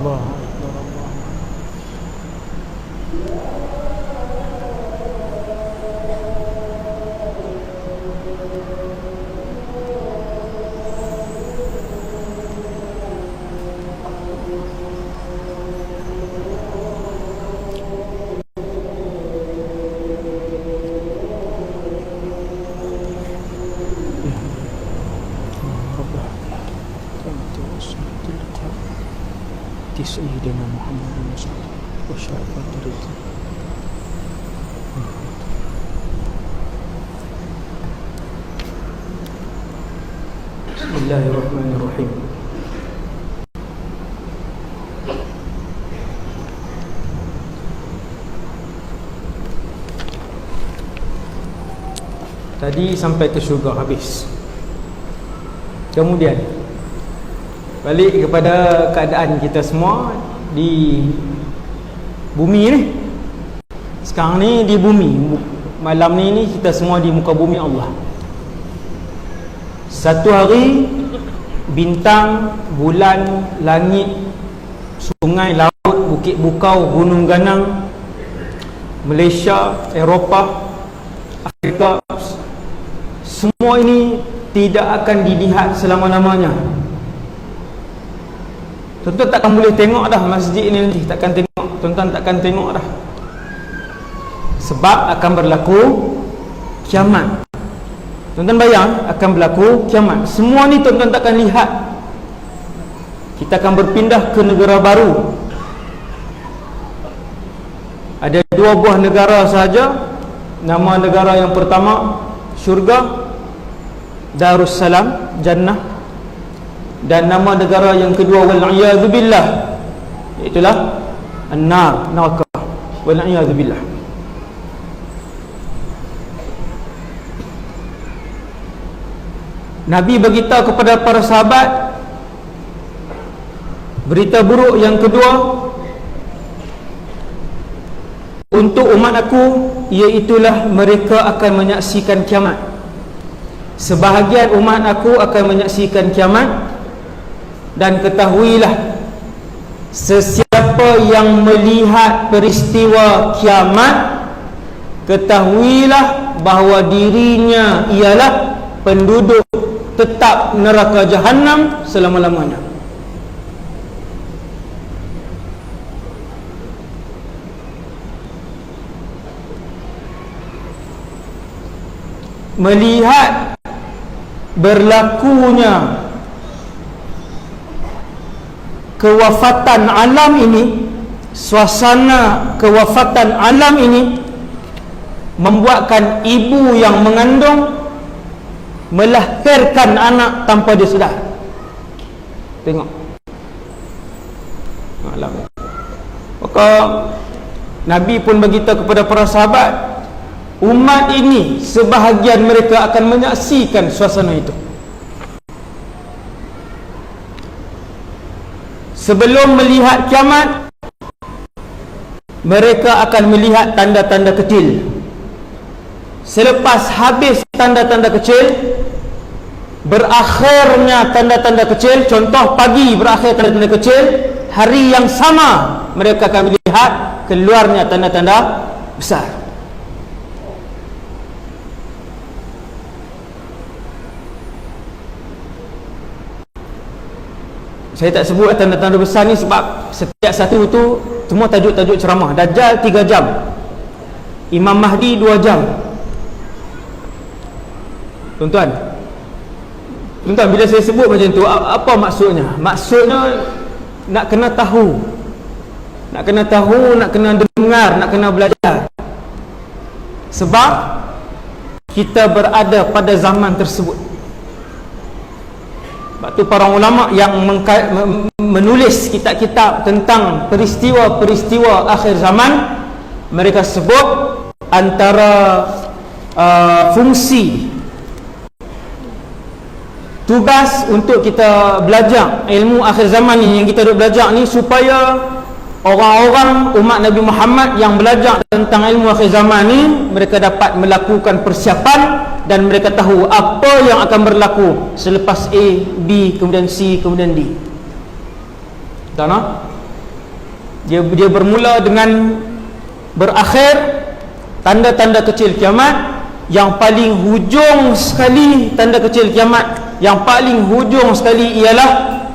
Speaker 3: الله أكبر الله. سيدنا محمد صلى الله عليه وسلم وشافعة رضا.
Speaker 2: Bismillahirrahmanirrahim. Tadi sampai ke syurga habis. Kemudian balik kepada keadaan kita semua di bumi ni. Sekarang ni di bumi, malam ni kita semua di muka bumi Allah. Satu hari bintang, bulan, langit, sungai, laut, bukit bukau, gunung ganang, Malaysia, Eropah, Afrika, semua ini tidak akan dilihat selama-lamanya. Tuan-tuan takkan boleh tengok dah masjid ni nanti, takkan tengok. Tuan-tuan takkan tengok dah. Sebab akan berlaku kiamat. Tuan-tuan bayang akan berlaku kiamat. Semua ni tuan-tuan takkan lihat. Kita akan berpindah ke negara baru. Ada 2 buah negara sahaja. Nama negara yang pertama syurga, Darussalam, Jannah. Dan nama negara yang kedua wal'iyadzubillah, iaitulah An-Nar, neraka. Wal'iyadzubillah. Nabi beritahu kepada para sahabat, berita buruk yang kedua untuk umat aku, iaitulah mereka akan menyaksikan kiamat. Sebahagian umat aku akan menyaksikan kiamat. Dan ketahuilah, sesiapa yang melihat peristiwa kiamat, ketahuilah bahawa dirinya ialah penduduk tetap neraka Jahannam selama-lamanya. Melihat berlakunya kewafatan alam ini, suasana kewafatan alam ini membuatkan ibu yang mengandung melahirkan anak tanpa dia sedar. Tengok alam. Maka Nabi pun beritahu kepada para sahabat, umat ini sebahagian mereka akan menyaksikan suasana itu. Sebelum melihat kiamat, mereka akan melihat tanda-tanda kecil. Selepas habis tanda-tanda kecil, berakhirnya tanda-tanda kecil. Contoh, pagi berakhir tanda-tanda kecil, hari yang sama mereka akan melihat keluarnya tanda-tanda besar. Saya tak sebut tanda-tanda besar ni sebab setiap satu tu semua tajuk-tajuk ceramah. Dajjal 3 jam, Imam Mahdi 2 jam. Tuan-tuan, bila saya sebut macam tu, apa maksudnya? Maksudnya nak kena tahu, nak kena dengar, nak kena belajar. Sebab kita berada pada zaman tersebut. Sebab tu para ulama yang menulis kitab-kitab tentang peristiwa-peristiwa akhir zaman, mereka sebut antara fungsi tugas untuk kita belajar ilmu akhir zaman ni, yang kita duk belajar ni, supaya orang-orang umat Nabi Muhammad yang belajar tentang ilmu akhir zaman ni, mereka dapat melakukan persiapan dan mereka tahu apa yang akan berlaku selepas A, B, kemudian C, kemudian D. Tahu tak? Dia bermula dengan berakhir tanda-tanda kecil kiamat. Yang paling hujung sekali tanda kecil kiamat, yang paling hujung sekali ialah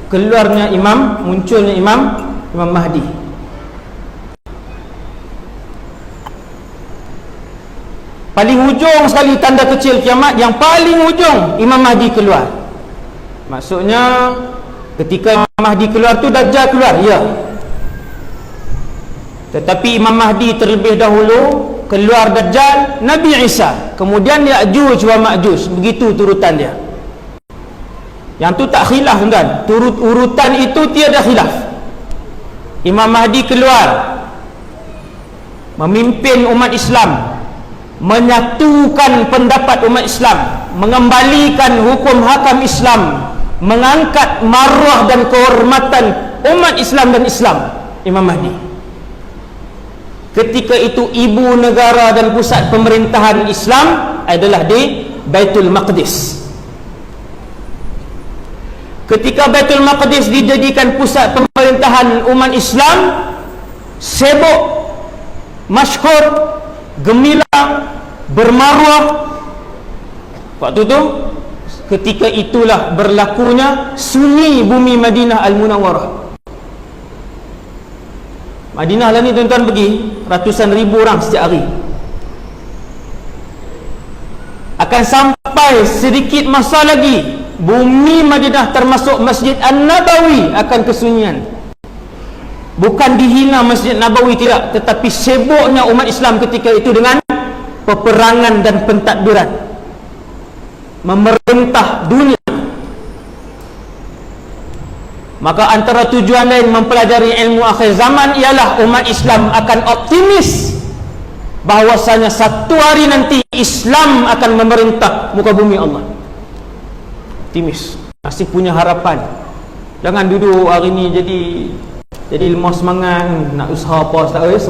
Speaker 2: keluarnya munculnya Imam Mahdi. Paling hujung sekali tanda kecil kiamat, yang paling hujung Imam Mahdi keluar. Maksudnya ketika Imam Mahdi keluar tu Dajjal keluar, ya. Tetapi Imam Mahdi terlebih dahulu, keluar Dajjal, Nabi Isa, kemudian Ya'juj wa Ma'juj, begitu turutan dia. Yang tu tak khilaf tuan. Turut urutan itu tiada khilaf. Imam Mahdi keluar memimpin umat Islam, menyatukan pendapat umat Islam, mengembalikan hukum hakam Islam, mengangkat maruah dan kehormatan umat Islam dan Islam. Imam Mahdi ketika itu ibu negara dan pusat pemerintahan Islam adalah di Baitul Maqdis. Ketika Baitul Maqdis dijadikan pusat pemerintahan umat Islam, sibuk, masyhur, gemilang, bermaruah. Waktu tu, ketika itulah berlakunya sunyi bumi Madinah Al-Munawwarah. Madinah lah ni tuan-tuan pergi, ratusan ribu orang setiap hari. Akan sampai sedikit masa lagi, bumi Madinah termasuk Masjid An-Nabawi akan kesunyian. Bukan dihina Masjid Nabawi, tidak, tetapi sibuknya umat Islam ketika itu dengan peperangan dan pentadbiran, memerintah dunia. Maka antara tujuan lain mempelajari ilmu akhir zaman ialah umat Islam akan optimis bahwasanya satu hari nanti Islam akan memerintah muka bumi Allah. Optimis, masih punya harapan. Jangan duduk hari ni jadi lemah semangat, nak usaha apa ustaz,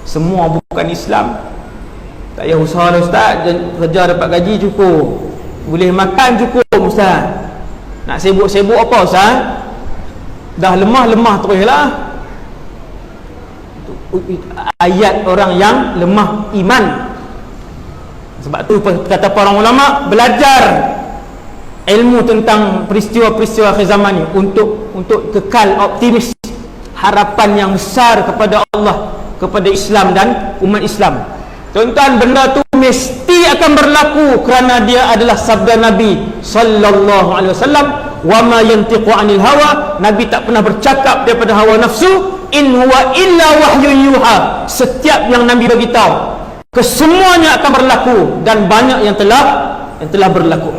Speaker 2: semua bukan Islam. Tak payah usaha lah ustaz, kerja dapat gaji cukup, boleh makan cukup ustaz. Nak sibuk-sibuk apa ustaz? Dah lemah teruslah. Ayat orang yang lemah iman. Sebab tu kata para ulama, belajar ilmu tentang peristiwa-peristiwa akhir zaman ni untuk kekal optimis, harapan yang besar kepada Allah, kepada Islam dan umat Islam. Tuan-tuan, benda tu mesti akan berlaku kerana dia adalah sabda Nabi sallallahu alaihi wasallam, wa ma yantiqu anil hawa. Nabi tak pernah bercakap daripada hawa nafsu, in huwa illa wahyun yuha. Setiap yang Nabi bagi tahu, kesemuanya akan berlaku dan banyak yang telah berlaku.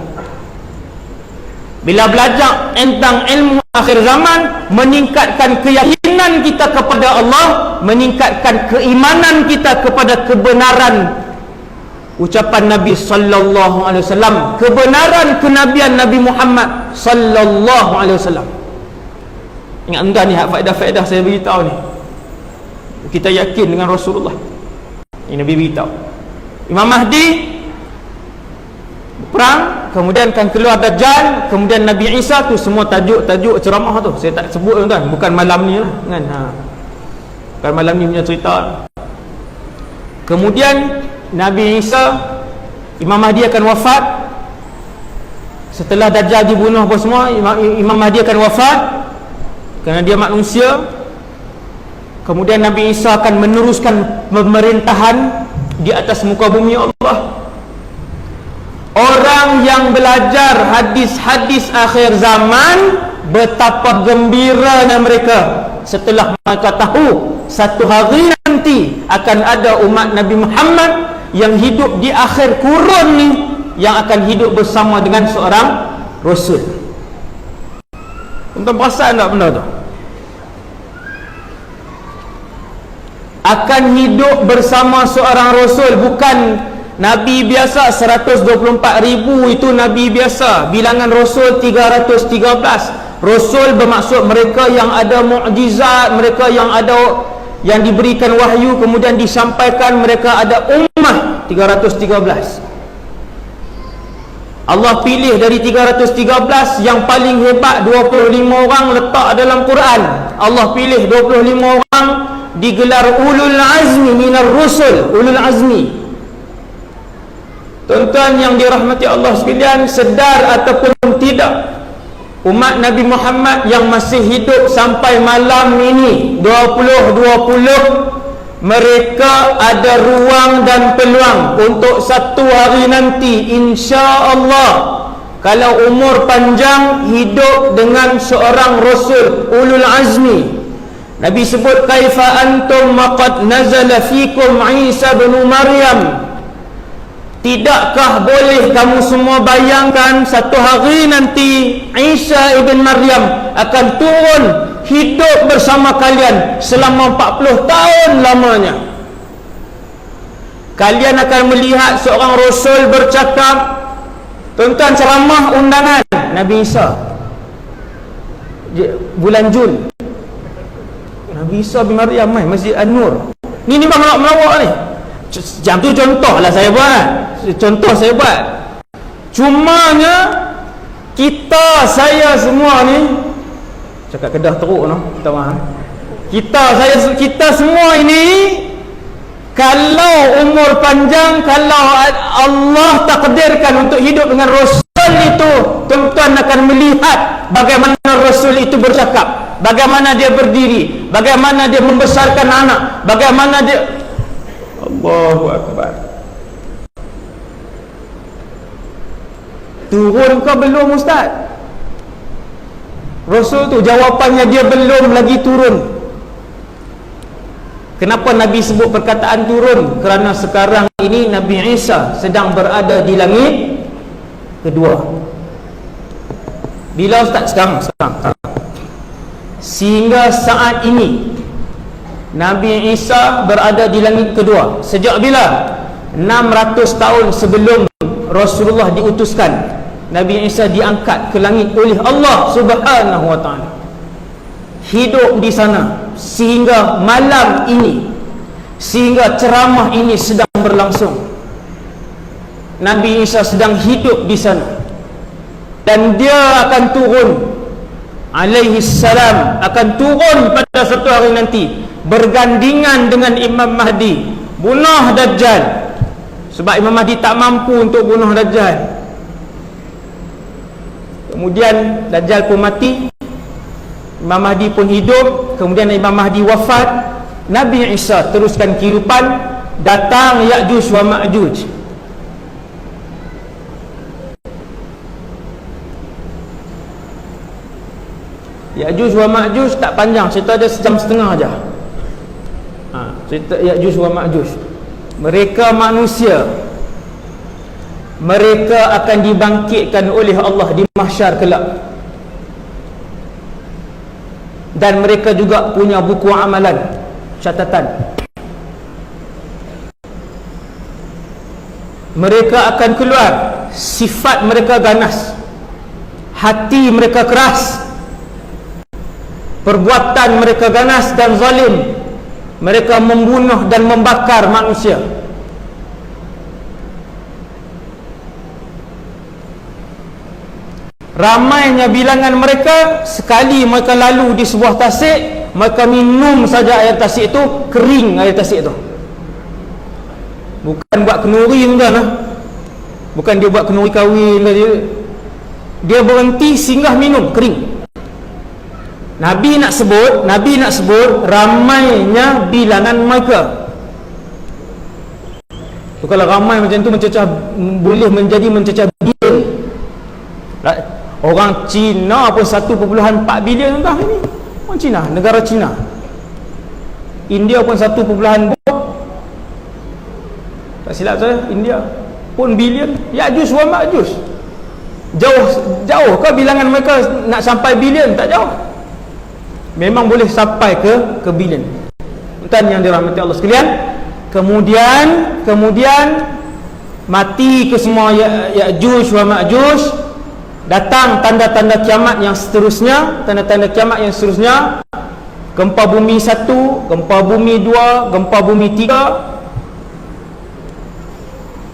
Speaker 2: Bila belajar tentang ilmu akhir zaman, meningkatkan keyakinan kita kepada Allah, meningkatkan keimanan kita kepada kebenaran ucapan Nabi sallallahu alaihi wasallam, kebenaran kenabian Nabi Muhammad sallallahu alaihi wasallam. Ingat tuan ni, faedah-faedah saya beritahu ni, kita yakin dengan Rasulullah. Ini Nabi beritahu. Imam Mahdi perang, kemudian akan keluar Dajjal, kemudian Nabi Isa, tu semua tajuk ceramah tu saya tak sebut tuan, bukan malam ni lah kan. Bukan malam ni punya cerita. Kemudian Nabi Isa, Imam Mahdi akan wafat. Setelah Dajjal dibunuh apa semua, Imam Mahdi akan wafat kerana dia manusia. Kemudian Nabi Isa akan meneruskan pemerintahan di atas muka bumi Allah. Orang yang belajar hadis-hadis akhir zaman, betapa gembiranya mereka setelah mereka tahu satu hari nanti akan ada umat Nabi Muhammad yang hidup di akhir kurun ni, yang akan hidup bersama dengan seorang Rasul. Tuan-tuan perasan tak benda tu? Akan hidup bersama seorang Rasul, bukan Nabi biasa 124,000 itu Nabi biasa. Bilangan Rasul 313. Rasul bermaksud mereka yang ada mukjizat, mereka yang diberikan wahyu kemudian disampaikan, mereka ada ummah 313. Allah pilih dari 313 yang paling hebat 25 orang letak dalam Quran. Allah pilih 25 orang digelar ulul azmi minar rusul, ulul azmi. Tuan-tuan yang dirahmati Allah sekalian, sedar ataupun tidak, umat Nabi Muhammad yang masih hidup sampai malam ini 2020, mereka ada ruang dan peluang untuk satu hari nanti insya-Allah, kalau umur panjang, hidup dengan seorang Rasul ulul azmi. Nabi sebut, kaifa antum maqad nazala fikum Isa bin Maryam. tidakkah boleh kamu semua bayangkan satu hari nanti Isa ibn Maryam akan turun hidup bersama kalian selama 40 tahun lamanya. Kalian akan melihat seorang Rasul bercakap, tuan-tuan, ceramah undangan Nabi Isa bulan Jun. Nabi Isa bin Maryam Masjid An-Nur. Ni melawak ni. Jam tu contoh lah saya buat. Contoh saya buat. Cumanya kita, saya semua ni, cakap Kedah teruk no, minta maaf. Kita semua ini, kalau umur panjang, kalau Allah takdirkan untuk hidup dengan Rasul itu, tuan-tuan akan melihat bagaimana Rasul itu bercakap, bagaimana dia berdiri, bagaimana dia membesarkan anak, bagaimana dia, Allahu Akbar. Turun ke belum Ustaz? Rasul tu jawapannya dia belum lagi turun. Kenapa Nabi sebut perkataan turun? Kerana sekarang ini Nabi Isa sedang berada di langit kedua. Bila Ustaz? Sekarang. Sehingga saat ini Nabi Isa berada di langit kedua. Sejak bila? 600 tahun sebelum Rasulullah diutuskan, Nabi Isa diangkat ke langit oleh Allah Subhanahu wa ta'ala. Hidup di sana sehingga malam ini, sehingga ceramah ini sedang berlangsung. Nabi Isa sedang hidup di sana, dan dia akan turun, alaihi salam, akan turun pada satu hari nanti bergandingan dengan Imam Mahdi, bunuh Dajjal. Sebab Imam Mahdi tak mampu untuk bunuh Dajjal. Kemudian Dajjal pun mati, Imam Mahdi pun hidup, kemudian Imam Mahdi wafat, Nabi Isa teruskan kehidupan, datang Ya'juj wa Ma'juj. Ya'juj wa Ma'juj tak panjang, cerita dia sejam setengah aja. Cerita Ya'juj wa Ma'juj. Mereka manusia, mereka akan dibangkitkan oleh Allah di mahsyar kelak, dan mereka juga punya buku amalan, catatan. Mereka akan keluar, sifat mereka ganas, hati mereka keras, perbuatan mereka ganas dan zalim. Mereka membunuh dan membakar manusia. Ramainya bilangan mereka, sekali mereka lalu di sebuah tasik, mereka minum saja air tasik itu, kering air tasik itu. Bukan buat kenuri tuan lah. Bukan dia buat kenuri kahwin, dia berhenti singgah minum, kering. Nabi nak sebut ramainya bilangan mereka. So, kalau ramai macam tu boleh mencecah bilion. Orang Cina pun 1.4 bilion entah ini. Orang Cina, negara Cina. India pun 1. Tak silap saya, India pun bilion. Ya'juj wa Ma'juj. Jauh ke bilangan mereka nak sampai bilion? Tak jauh. Memang boleh sampai ke bilion. Tuan yang dirahmati Allah sekalian, kemudian mati ke semua Ya'juj wa Ma'juj. Datang tanda-tanda kiamat yang seterusnya, gempa bumi 1, gempa bumi 2, gempa bumi 3.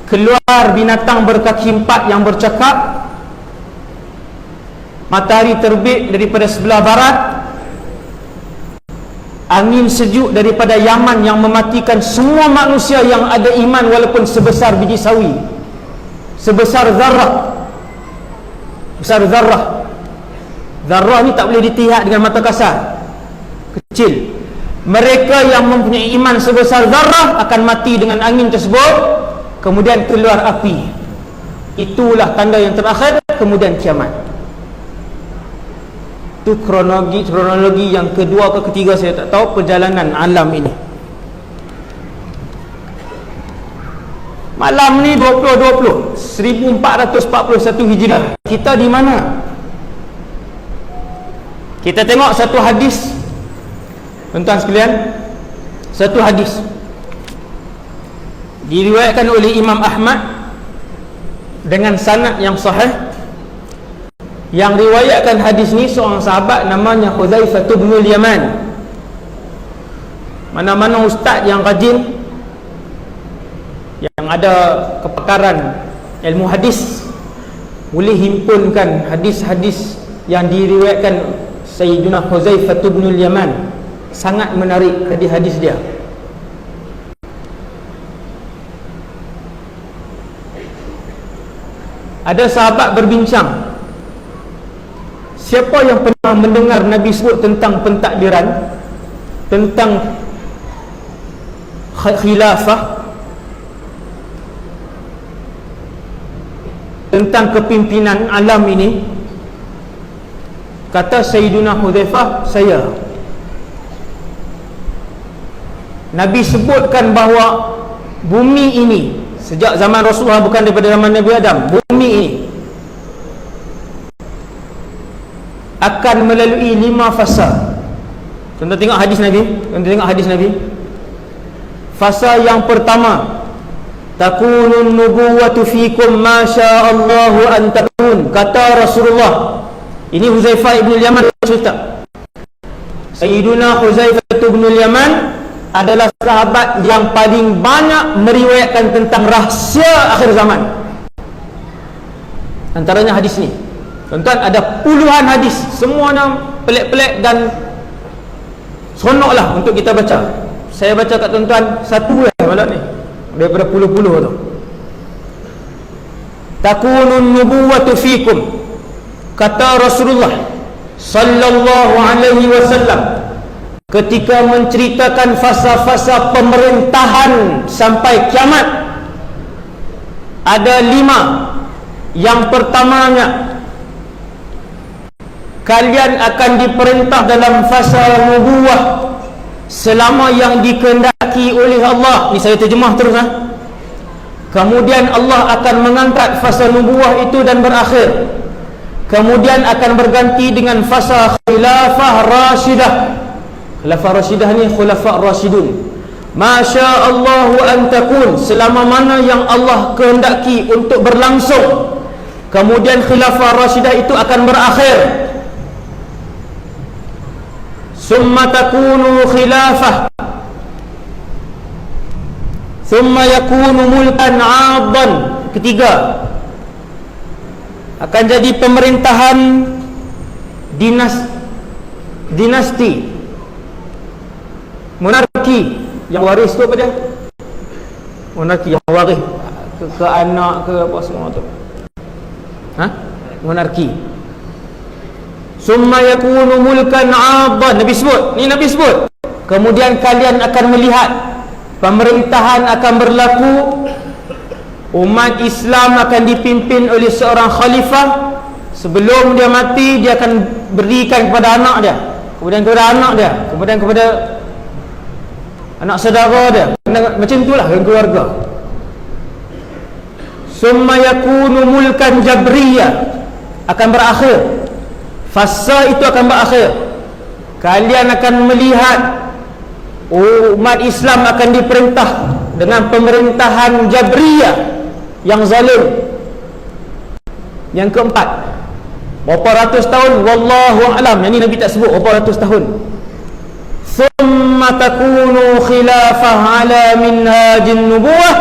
Speaker 2: Keluar binatang berkaki 4 yang bercakap. Matahari terbit daripada sebelah barat. Angin sejuk daripada Yaman yang mematikan semua manusia yang ada iman walaupun sebesar biji sawi, sebesar zarrah. Besar zarrah. Zarrah ni tak boleh dilihat dengan mata kasar, kecil. Mereka yang mempunyai iman sebesar zarrah akan mati dengan angin tersebut, kemudian keluar api. Itulah tanda yang terakhir, kemudian kiamat. Itu kronologi yang kedua ke ketiga saya tak tahu perjalanan alam ini. Malam ni 1441 Hijrah. Kita di mana? Kita tengok satu hadis, tuan-tuan sekalian. Satu hadis diriwayatkan oleh Imam Ahmad dengan sanad yang sahih. Yang riwayatkan hadis ni seorang sahabat namanya Hudzaifah bin Yaman. Mana-mana ustaz yang rajin, yang ada kepakaran ilmu hadis, boleh himpunkan hadis-hadis yang diriwayatkan Sayyidina Hudzaifah bin Yaman. Sangat menarik hadis-hadis dia. Ada sahabat berbincang, siapa yang pernah mendengar Nabi sebut tentang pentakbiran, tentang khilafah, tentang kepimpinan alam ini? Kata Sayyidina Hudzaifah, saya. Nabi sebutkan bahawa bumi ini sejak zaman Rasulullah, bukan daripada zaman Nabi Adam, bumi ini akan melalui 5 fasa. Contoh tengok hadis Nabi, Fasa yang pertama, takunun nubuwatu fikum ma sya'allahu an takun. Kata Rasulullah. Ini Hudzaifah bin Yaman cerita. Sayyiduna Hudzaifah bin Yaman adalah sahabat yang paling banyak meriwayatkan tentang rahsia akhir zaman. Antaranya hadis ni. Tuan-tuan, ada puluhan hadis, semuanya pelik-pelik dan seronoklah untuk kita baca. Saya baca kat tuan-tuan satu malam ni daripada puluh-puluh tu. Takunun nubuwatu fikum, kata Rasulullah sallallahu alaihi wasallam ketika menceritakan fasa-fasa pemerintahan sampai kiamat. Ada 5. Yang pertamanya, kalian akan diperintah dalam fasa nubuwah selama yang dikehendaki oleh Allah. Ni saya terjemah terus Kemudian Allah akan mengangkat fasa nubuwah itu dan berakhir. Kemudian akan berganti dengan fasa khilafah rasyidah. Khilafah rasyidah ni khulafah rasyidun. Masya Allahu an takun, selama mana yang Allah kehendaki untuk berlangsung. Kemudian khilafah rasyidah itu akan berakhir. Summa takunu khilafah, summa yakunu mulkan 'addan. Ketiga, akan jadi pemerintahan dinasti, monarki. Yang waris tu apa dia? Monarki yang waris ke anak ke apa semua tu. Monarki. Summa yakunu mulkan 'addan. Nabi sebut, ni Nabi sebut. Kemudian kalian akan melihat pemerintahan akan berlaku. Umat Islam akan dipimpin oleh seorang khalifah. Sebelum dia mati, dia akan berikan kepada anak dia, kemudian kepada anak dia, kemudian kepada anak saudara dia. Macam itulah dengan keluarga. Summa yakunu mulkan jabriyah, akan berakhir. Fasa itu akan berakhir. Kalian akan melihat umat Islam akan diperintah dengan pemerintahan jabriyah yang zalim. Yang keempat, berapa ratus tahun wallahu a'lam, yang ni Nabi tak sebut berapa ratus tahun. Thumma takunu khilafah ala minhajin nubuwah.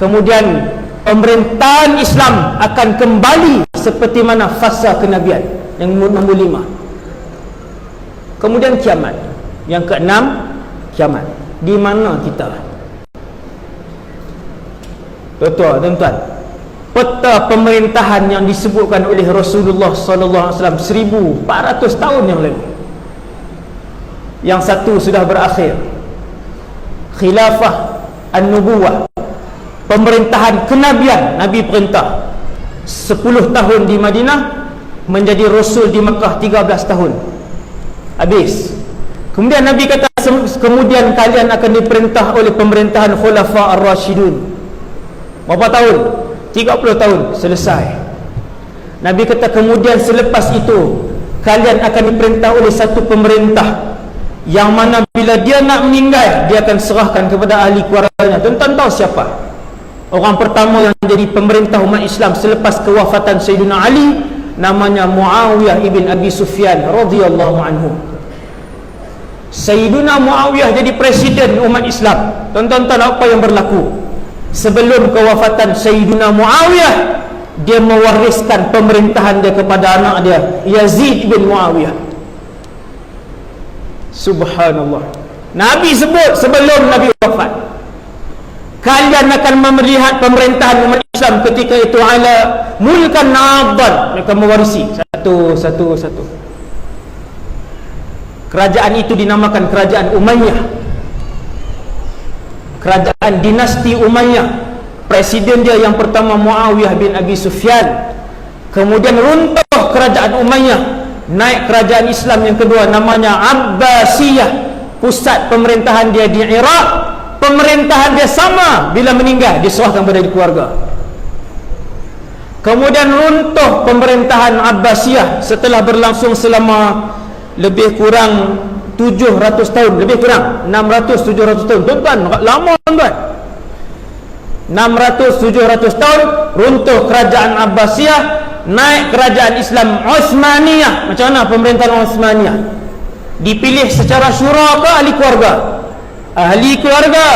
Speaker 2: Kemudian pemerintahan Islam akan kembali seperti mana fasa kenabian, yang nombor 5. Kemudian kiamat. Yang keenam, kiamat. Di mana kita? Tuan-tuan, peta pemerintahan yang disebutkan oleh Rasulullah sallallahu alaihi wasallam 1400 tahun yang lalu. Yang satu sudah berakhir, khilafah an-nubuwah, pemerintahan kenabian. Nabi perintah 10 tahun di Madinah, menjadi Rasul di Mekah 13 tahun. Habis. Kemudian Nabi kata, kemudian kalian akan diperintah oleh pemerintahan khulafah ar-rasyidun. Berapa tahun? 30 tahun. Selesai. Nabi kata kemudian selepas itu kalian akan diperintah oleh satu pemerintah yang mana bila dia nak meninggal, dia akan serahkan kepada ahli keluarganya. Tuan-tuan tahu siapa orang pertama yang jadi pemerintah umat Islam selepas kewafatan Sayyidina Ali? Namanya Muawiyah ibn Abi Sufyan radhiyallahu anhu. Sayyidina Muawiyah jadi presiden umat Islam. Tuan-tuan tahu apa yang berlaku? Sebelum kewafatan Sayyidina Muawiyah, dia mewariskan pemerintahan dia kepada anak dia, Yazid bin Muawiyah. Subhanallah. Nabi sebut sebelum Nabi wafat, kalian akan melihat pemerintahan umat Islam ketika itu ala mulkan abdan. Mereka mewarisi satu. Kerajaan itu dinamakan kerajaan Umayyah, kerajaan dinasti Umayyah. Presiden dia yang pertama Muawiyah bin Abi Sufyan. Kemudian runtuh kerajaan Umayyah, naik kerajaan Islam yang kedua namanya Abbasiyah. Pusat pemerintahan dia di Iraq. Pemerintahan dia sama, bila meninggal diserahkan kepada keluarga. Kemudian runtuh pemerintahan Abbasiyah setelah berlangsung selama lebih kurang 700 tahun, lebih kurang 600-700 tahun. Tuan-tuan, lama tuan-tuan. 600-700 tahun runtuh kerajaan Abbasiyah, naik kerajaan Islam Utsmaniyah. Macam mana pemerintahan Utsmaniyah? Dipilih secara syura ke ahli keluarga? Ahli keluarga.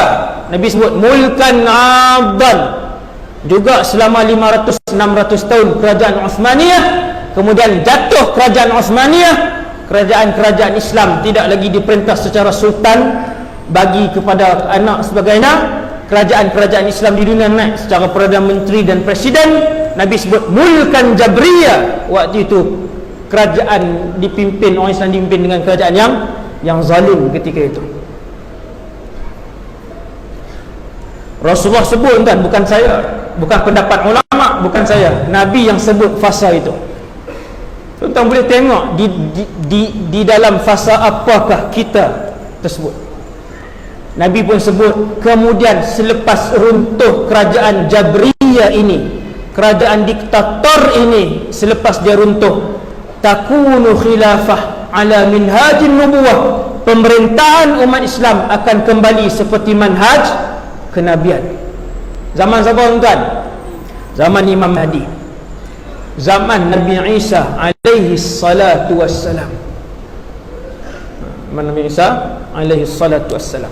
Speaker 2: Nabi sebut mulkan abdan. Juga selama 500-600 tahun kerajaan Utsmaniyah. Kemudian jatuh kerajaan Utsmaniyah. Kerajaan-kerajaan Islam tidak lagi diperintah secara sultan bagi kepada anak sebagainya. Kerajaan-kerajaan Islam di dunia naik secara Perdana Menteri dan Presiden. Nabi sebut mulkan jabriyah. Waktu itu kerajaan dipimpin, orang Islam dipimpin dengan kerajaan yang zalim ketika itu. Rasulullah sebut, kan, bukan saya, bukan pendapat ulama, bukan saya, Nabi yang sebut fasa itu. Tuan-tuan boleh tengok di dalam fasa apakah kita tersebut. Nabi pun sebut kemudian selepas runtuh kerajaan Jabriyah ini, kerajaan diktator ini, selepas dia runtuh, takunu khilafah ala minhajin nubuwah, pemerintahan umat Islam akan kembali seperti manhaj kenabian. Zaman siapa tuan? Zaman Imam Mahdi, zaman Nabi Isa alaihi salatu wassalam. Nabi Isa alaihi salatu wassalam.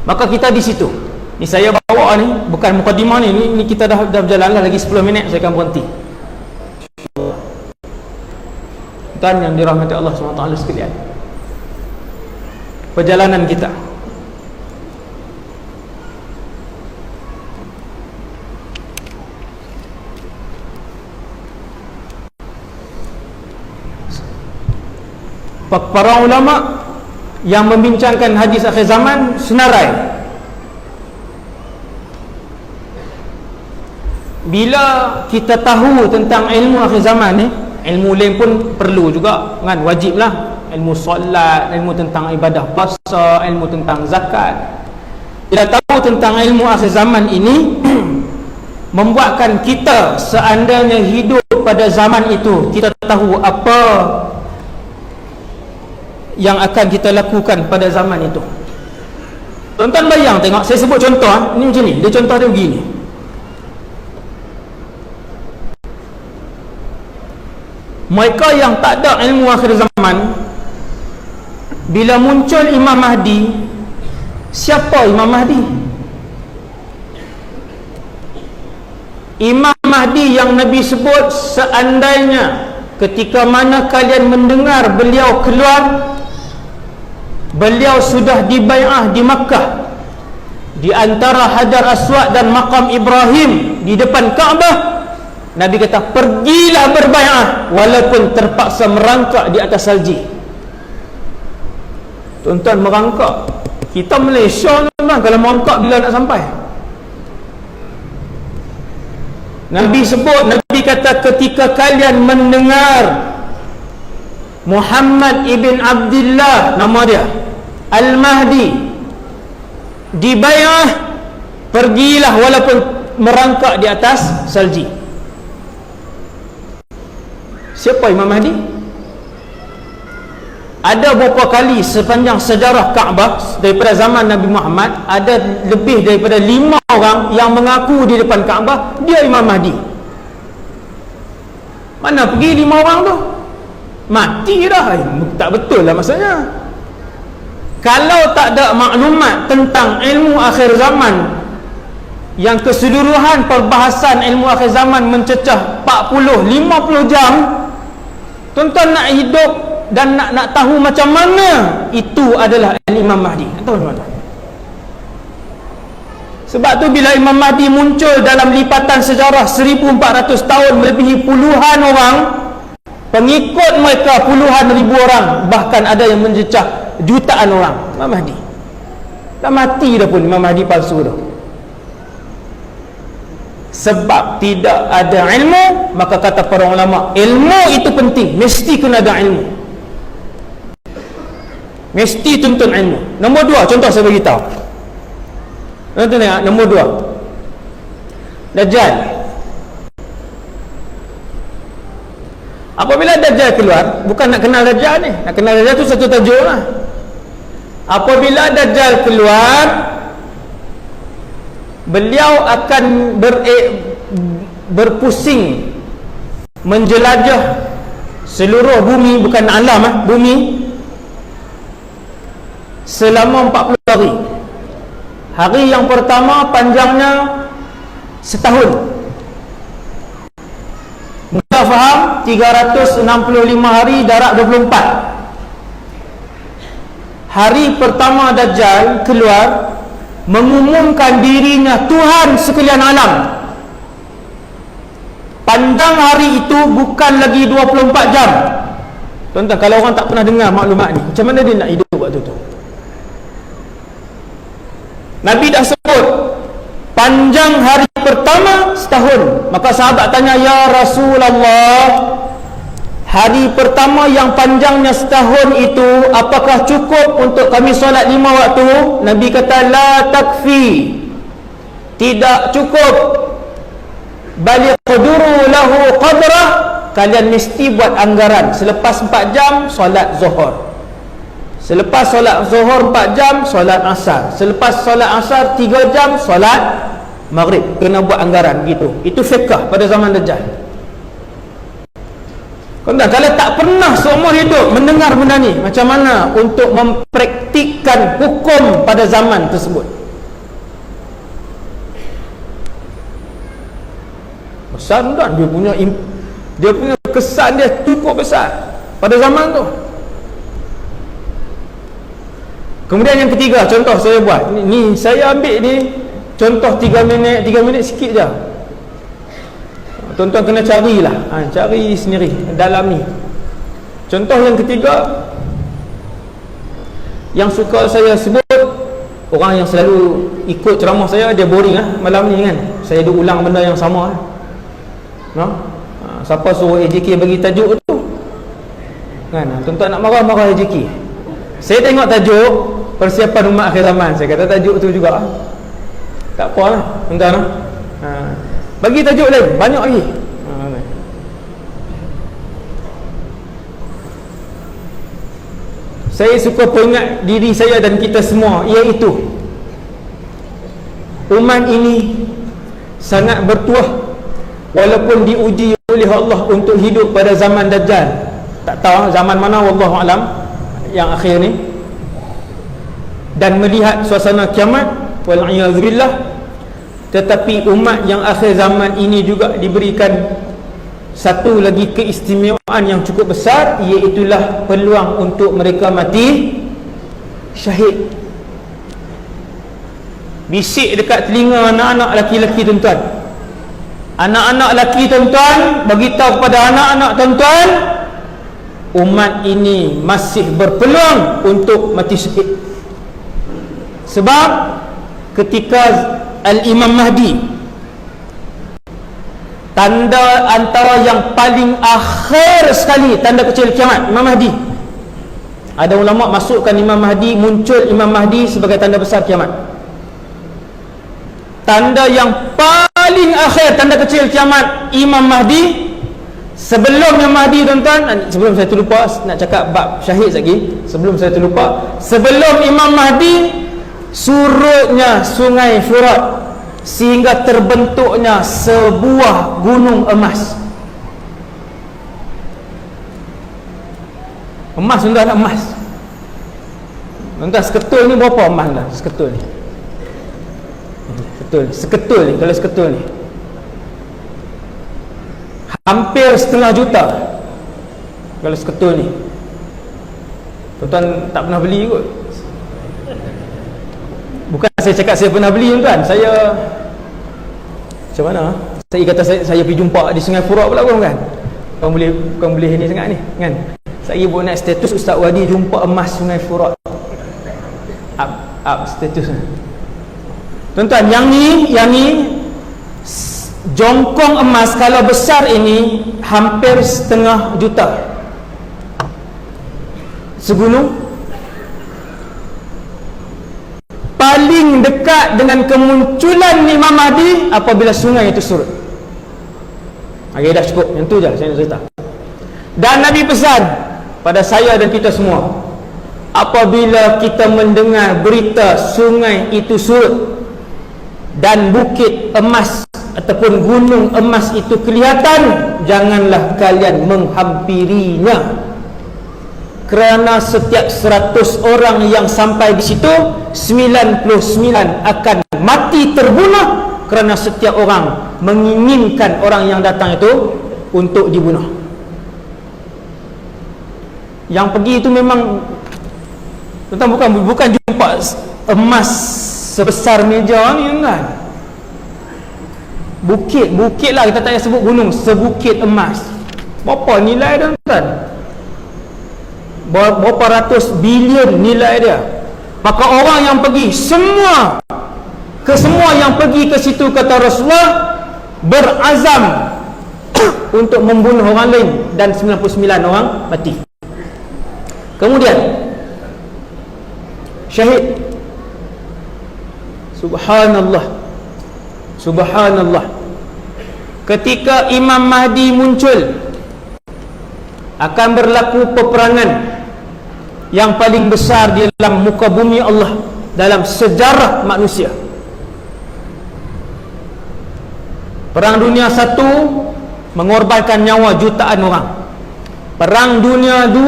Speaker 2: Maka kita di situ. Ni saya bawa ni bukan mukadimah ni kita dah berjalan lah, lagi 10 minit saya akan berhenti. Dan yang dirahmati Allah SWT sekalian, perjalanan kita para ulama yang membincangkan hadis akhir zaman senarai. Bila kita tahu tentang ilmu akhir zaman ni, ilmu lain pun perlu juga kan, wajib lah. Ilmu solat, ilmu tentang ibadah puasa, ilmu tentang zakat. Bila tahu tentang ilmu akhir zaman ini membuatkan kita seandainya hidup pada zaman itu, kita tahu apa yang akan kita lakukan pada zaman itu. Tuan-tuan bayang tengok, saya sebut contoh ni macam ni, dia contoh dia begini. Mereka yang tak ada ilmu akhir zaman, bila muncul Imam Mahdi, siapa Imam Mahdi? Imam Mahdi yang Nabi sebut seandainya ketika mana kalian mendengar beliau keluar, beliau sudah dibai'ah di Makkah, di antara Hajar Aswad dan Maqam Ibrahim di depan Kaabah. Nabi kata pergilah berbai'ah walaupun terpaksa merangkak di atas salji. Tuan-tuan, merangkak, kita Malaysia tuan-tuan, kalau merangkak bila nak sampai? Nabi sebut, Nabi kata ketika kalian mendengar Muhammad ibn Abdullah, nama dia Al-Mahdi, dibai'ah, pergilah walaupun merangkak di atas salji. Siapa Imam Mahdi? Ada beberapa kali sepanjang sejarah Kaabah daripada zaman Nabi Muhammad, ada lebih daripada 5 orang yang mengaku di depan Kaabah dia Imam Mahdi. Mana pergi 5 orang tu? Mati dah. Tak betul lah maksudnya. Kalau tak ada maklumat tentang ilmu akhir zaman, yang keseluruhan perbahasan ilmu akhir zaman mencecah 40-50 jam, tuan-tuan nak hidup dan nak tahu macam mana itu adalah Imam Mahdi. Tahu tuan-tuan? Sebab tu bila Imam Mahdi muncul dalam lipatan sejarah 1400 tahun, melebihi puluhan orang, pengikut mereka puluhan ribu orang, bahkan ada yang mencecah jutaan orang. Imam Mahdi dah mati dah pun, Imam Mahdi palsu dah. Sebab tidak ada ilmu, maka kata para ulama, ilmu itu penting, mesti kena ada ilmu, mesti tuntun ilmu. Nombor 2, contoh saya beritahu. Tuan-tuan tengok, nombor 2, Dajjal. Apabila Dajjal keluar, bukan nak kenal Dajjal ni, nak kenal Dajjal tu satu tajuk lah. Apabila Dajjal keluar, beliau akan berpusing menjelajah seluruh bumi, bukan alam, bumi, selama 40 hari. Hari yang pertama panjangnya setahun. Mudah faham? 365 hari darab 24. Hari pertama Dajjal keluar, mengumumkan dirinya Tuhan sekalian alam. Panjang hari itu bukan lagi 24 jam. Tuan-tuan, kalau orang tak pernah dengar maklumat ni, macam mana dia nak hidup waktu tu? Nabi dah sebut panjang hari pertama setahun. Maka sahabat tanya, ya Rasulullah, hari pertama yang panjangnya setahun itu apakah cukup untuk kami solat 5 waktu? Nabi kata, la takfi, tidak cukup. Bal qaduru lahu qadrah, kalian mesti buat anggaran. Selepas 4 jam solat zuhur, selepas solat zuhur 4 jam solat asar, selepas solat asar 3 jam solat maghrib. Kena buat anggaran gitu. Itu fiqh pada zaman Dajjal. Kalau tak pernah seumur hidup mendengar benda ni, macam mana untuk mempraktikkan hukum pada zaman tersebut? Besar kan dia punya kesan dia cukup besar pada zaman tu. Kemudian yang ketiga, contoh saya buat ni saya ambil ni contoh 3 minit sikit je. Tuan-tuan kena carilah, cari sendiri dalam ni. Contoh yang ketiga yang suka saya sebut, orang yang selalu ikut ceramah saya, dia boring malam ni kan, saya duk ulang benda yang sama siapa suruh AJK bagi tajuk tu kan? Tuan-tuan nak marah AJK. Saya tengok tajuk persiapan umat akhir zaman, saya kata tajuk tu juga tak apa lah tuan-tuan. Bagi tajuk lain banyak lagi. Saya suka peringat diri saya dan kita semua, iaitu umat ini sangat bertuah walaupun diuji oleh Allah untuk hidup pada zaman Dajjal. Tak tahu zaman mana, wallahu alam, yang akhir ni, dan melihat suasana kiamat, wal'iyadzubillah. Tetapi umat yang akhir zaman ini juga diberikan satu lagi keistimewaan yang cukup besar, iaitulah peluang untuk mereka mati syahid. Bisik dekat telinga anak-anak laki-laki tuan-tuan, anak-anak laki tuan-tuan, beritahu kepada anak-anak tuan-tuan, umat ini masih berpeluang untuk mati syahid. Sebab ketika Al-Imam Mahdi, tanda antara yang paling akhir sekali, tanda kecil kiamat, Imam Mahdi. Ada ulama masukkan Imam Mahdi, muncul Imam Mahdi sebagai tanda besar kiamat. Tanda yang paling paling akhir tanda kecil kiamat Imam Mahdi. Sebelumnya Mahdi, tuan-tuan, sebelum saya terlupa nak cakap bab syahid lagi, sebelum saya terlupa, sebelum Imam Mahdi surutnya sungai Furat sehingga terbentuknya sebuah gunung emas. Emas, tuan-tuan, emas. Tuan-tuan, seketul ni berapa emas dah? Seketul ni. Seketul ni, kalau seketul ni hampir 1/2 juta kalau seketul ni. Tuan-tuan tak pernah beli kot. Bukan saya cakap saya pernah beli, tuan-tuan. Saya macam mana? Saya kata saya pergi jumpa di Sungai Furat pula kan. Bukan boleh ni sangat ni kan. Saya buat naik status Ustaz Wadi jumpa emas Sungai Furat. Up status. Tuan-tuan, yang ni jongkong emas kalau besar ini hampir 1/2 juta segunung. Paling dekat dengan kemunculan Imam Mahdi apabila sungai itu surut. Okay, dah cukup, yang tu je saya nak cerita. Dan Nabi pesan pada saya dan kita semua, apabila kita mendengar berita sungai itu surut dan bukit emas ataupun gunung emas itu kelihatan, janganlah kalian menghampirinya, kerana setiap 100 orang yang sampai di situ 99 akan mati terbunuh, kerana setiap orang menginginkan orang yang datang itu untuk dibunuh. Yang pergi itu memang bukan jumpa emas sebesar meja ni kan. Bukit lah, kita tak payah sebut gunung, sebukit emas. Berapa nilai dia, tuan? Berapa ratus bilion nilai dia. Maka orang yang pergi, semua yang pergi ke situ, kata Rasulullah, berazam untuk membunuh orang lain, dan 99 orang mati. Kemudian syahid. Subhanallah, ketika Imam Mahdi muncul, akan berlaku peperangan yang paling besar di dalam muka bumi Allah dalam sejarah manusia. Perang Dunia I mengorbankan nyawa jutaan orang. Perang Dunia II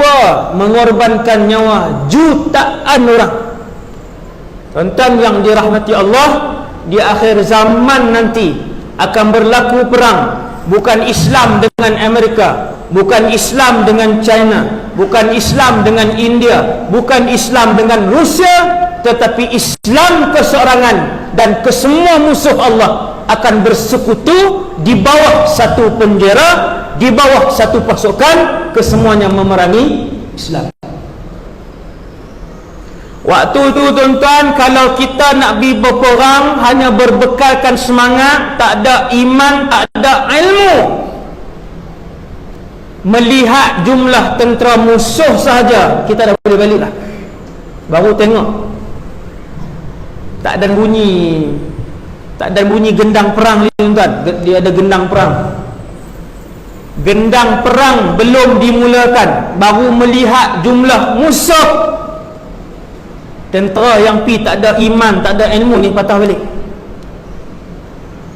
Speaker 2: mengorbankan nyawa jutaan orang. Tuan-tuan yang dirahmati Allah, di akhir zaman nanti akan berlaku perang. Bukan Islam dengan Amerika, bukan Islam dengan China, bukan Islam dengan India, bukan Islam dengan Rusia, tetapi Islam keseorangan dan kesemua musuh Allah akan bersekutu di bawah satu bendera, di bawah satu pasukan, kesemuanya memerangi Islam. Waktu itu, tuan-tuan, kalau kita nak pergi berperang hanya berbekalkan semangat, tak ada iman, tak ada ilmu, melihat jumlah tentera musuh sahaja, kita dah boleh balik lah. Baru tengok tak ada bunyi gendang perang ni, tuan-tuan. Dia ada gendang perang. Gendang perang belum dimulakan, baru melihat jumlah musuh. Tentera yang pi tak ada iman, tak ada ilmu ni patah balik.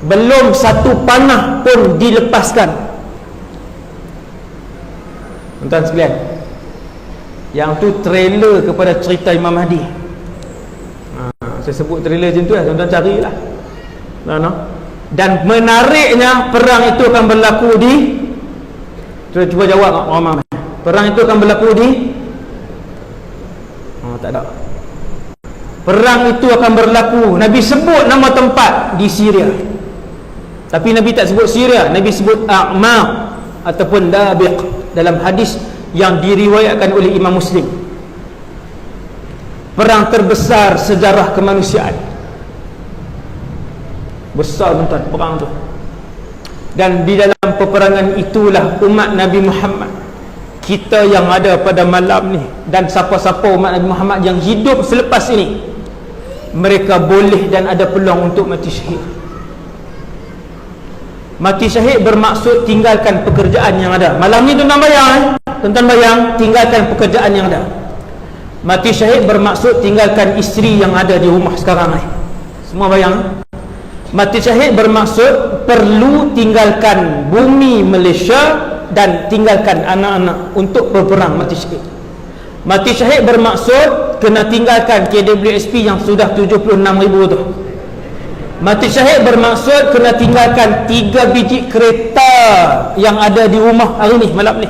Speaker 2: Belum satu panah pun dilepaskan. Tuan-tuan sekalian, yang tu trailer kepada cerita Imam Mahdi. Saya sebut trailer macam tu lah, tuan-tuan carilah. Dan menariknya, perang itu akan berlaku di, cuba jawab Muhammad. Perang itu akan berlaku di tak ada. Perang itu akan berlaku, Nabi sebut nama tempat, di Syria. Tapi Nabi tak sebut Syria, Nabi sebut A'mar ataupun Dabiq dalam hadis yang diriwayatkan oleh Imam Muslim. Perang terbesar sejarah kemanusiaan. Besar, tuan-tuan, perang tu. Dan di dalam peperangan itulah umat Nabi Muhammad, kita yang ada pada malam ni, dan siapa-siapa umat Nabi Muhammad yang hidup selepas ini, mereka boleh dan ada peluang untuk mati syahid. Mati syahid bermaksud tinggalkan pekerjaan yang ada. Malam ni tuan-tuan bayang, tuan-tuan bayang, tinggalkan pekerjaan yang ada. Mati syahid bermaksud tinggalkan isteri yang ada di rumah sekarang ni. Semua bayang. Mati syahid bermaksud perlu tinggalkan bumi Malaysia dan tinggalkan anak-anak untuk berperang mati syahid. Mati syahid bermaksud kena tinggalkan KWSP yang sudah 76,000 tu. Mati syahid bermaksud kena tinggalkan 3 biji kereta yang ada di rumah hari ni, malam ni.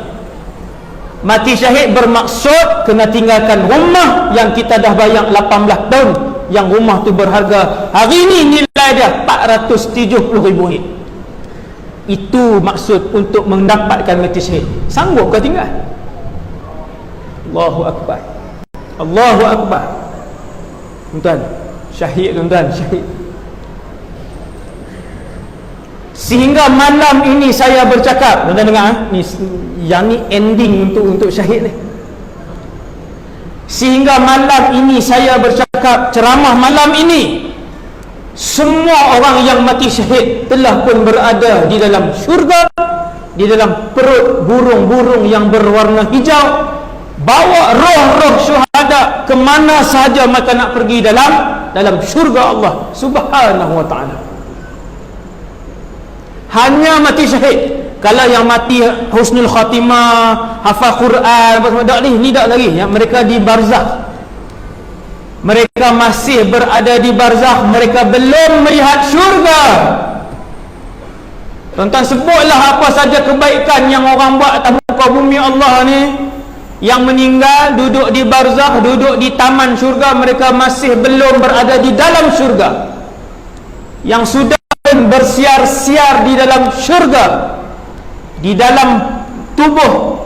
Speaker 2: Mati syahid bermaksud kena tinggalkan rumah yang kita dah bayar 18 tahun, yang rumah tu berharga hari ni nilai dia 470,000 ringgit. Itu maksud untuk mendapatkan mati syahid. Sanggup kau tinggal? Allahu Akbar, Allahu Akbar. Tuan-tuan, syahid, tuan-tuan, syahid. Sehingga malam ini saya bercakap, tuan-tuan dengar ni, yang ni ending untuk syahid ni. Sehingga malam ini saya bercakap ceramah malam ini, semua orang yang mati syahid telah pun berada di dalam syurga, di dalam perut burung-burung yang berwarna hijau, bawa roh-roh syuhada ke mana sahaja mereka nak pergi dalam syurga Allah Subhanahu wa ta'ala. Hanya mati syahid. Kalau yang mati husnul khatimah, hafal Quran, tak ni tak lagi ya, mereka di barzakh. Mereka masih berada di barzakh, mereka belum melihat syurga. Tuan-tuan, sebutlah apa saja kebaikan yang orang buat atas muka bumi Allah ni. Yang meninggal duduk di barzakh, duduk di taman syurga, mereka masih belum berada di dalam syurga. Yang sudah bersiar-siar di dalam syurga, di dalam tubuh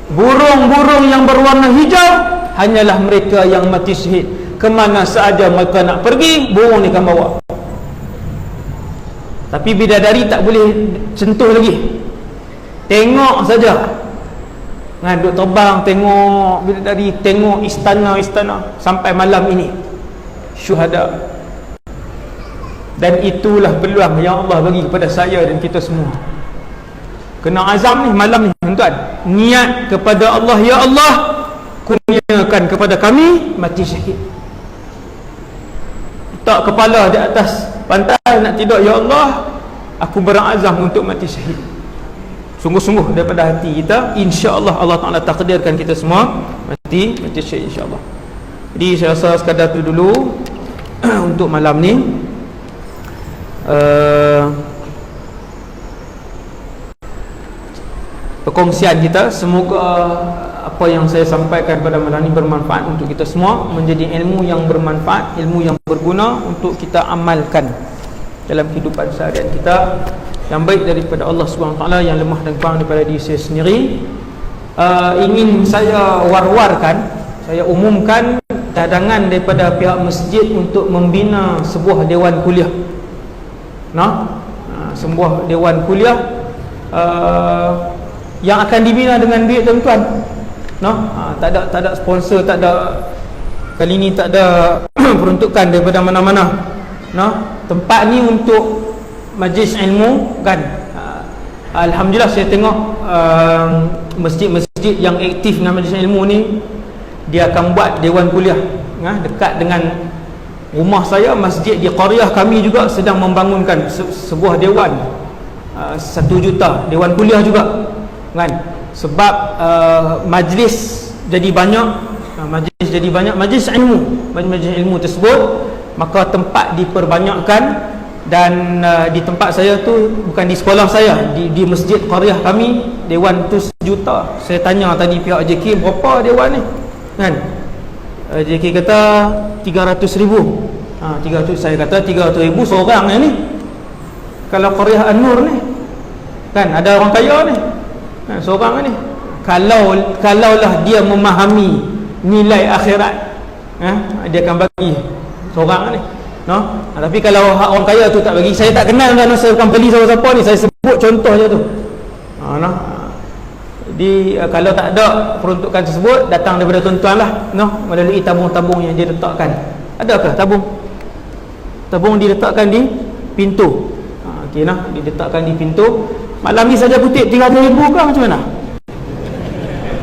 Speaker 2: burung-burung yang berwarna hijau, hanyalah mereka yang mati syahid. Kemana sahaja mereka nak pergi, burung ni akan bawa. Tapi bidadari tak boleh sentuh lagi, tengok saja. Duduk terbang, tengok bidadari, tengok istana-istana sampai malam ini. Syuhada. Dan itulah peluang yang Allah bagi kepada saya dan kita semua. Kena azam ni malam ni, tuan-tuan. Niat kepada Allah, ya Allah, kurniakan kepada kami mati syahid. Letak kepala di atas pantai nak tidur, ya Allah, aku berazam untuk mati syahid. Sungguh-sungguh daripada hati kita, insya-Allah Allah Taala takdirkan kita semua mati syahid, insya-Allah. Jadi saya rasa sekadar tu dulu untuk malam ni. Perkongsian kita, semoga apa yang saya sampaikan pada malam ini bermanfaat untuk kita semua, menjadi ilmu yang bermanfaat, ilmu yang berguna untuk kita amalkan dalam kehidupan seharian kita, yang baik daripada Allah Subhanahu Wa Taala, yang lemah dan kurang daripada diri saya sendiri. Ingin saya war-warkan, saya umumkan cadangan daripada pihak masjid untuk membina sebuah dewan kuliah. Sebuah dewan kuliah yang akan dibina dengan duit tuan-tuan. Tak ada sponsor, tak ada, kali ni tak ada peruntukan daripada mana-mana. Tempat ni untuk majlis ilmu kan. Alhamdulillah saya tengok masjid-masjid yang aktif dengan majlis ilmu ni, dia akan buat dewan kuliah dekat dengan rumah saya. Masjid di qaryah kami juga sedang membangunkan sebuah dewan 1 juta, dewan kuliah juga kan. Sebab majlis jadi banyak, majlis ilmu tersebut, maka tempat diperbanyakkan. Dan di tempat saya tu, bukan di sekolah saya, di masjid qaryah kami, dewan tu 1 juta. Saya tanya tadi pihak JK, berapa dewan ni kan. JK kata 300,000. 300, saya kata 300,000 seorang ni. Kalau qaryah An-Nur ni kan ada orang kaya ni kan, seorang ni. Kalaulah dia memahami nilai akhirat, dia akan bagi seorang ni. Tapi kalau orang kaya tu tak bagi, saya tak kenal dan saya bukan beli siapa-siapa ni, saya sebut contoh je tu. Jadi kalau tak ada peruntukan tersebut, datang daripada tuan-tuan lah, melalui tabung-tabung yang dia letakkan. Adakah tabung diletakkan di pintu? okey nah, diletakkan di pintu. Malam ni saja kutip 300,000 ke macam mana?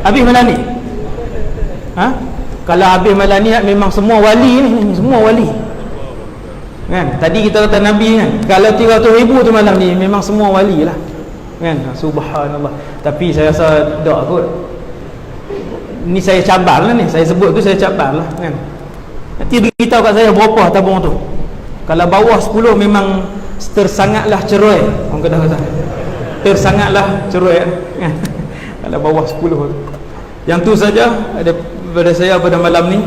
Speaker 2: Habis malam ni? Ha? Kalau habis malam ni memang semua wali ni, semua wali. Kan? Tadi kita kata Nabi kan, kalau 300,000 tu malam ni memang semua wali lah. Kan? Subhanallah. Tapi saya rasa tak kot. Ni saya cabar lah ni, saya sebut tu saya cabar lah kan. Nanti beritahu kat saya berapa tabung tu. Kalau bawah 10 memang tersangatlah cerai. Orang kata tersangatlah cerai kan. Kalau bawah 10. Yang tu saja daripada saya pada malam ni.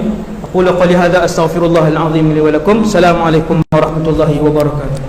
Speaker 2: Aqulu qali hadza astaghfirullahal azim li wa lakum. Assalamualaikum warahmatullahi wabarakatuh.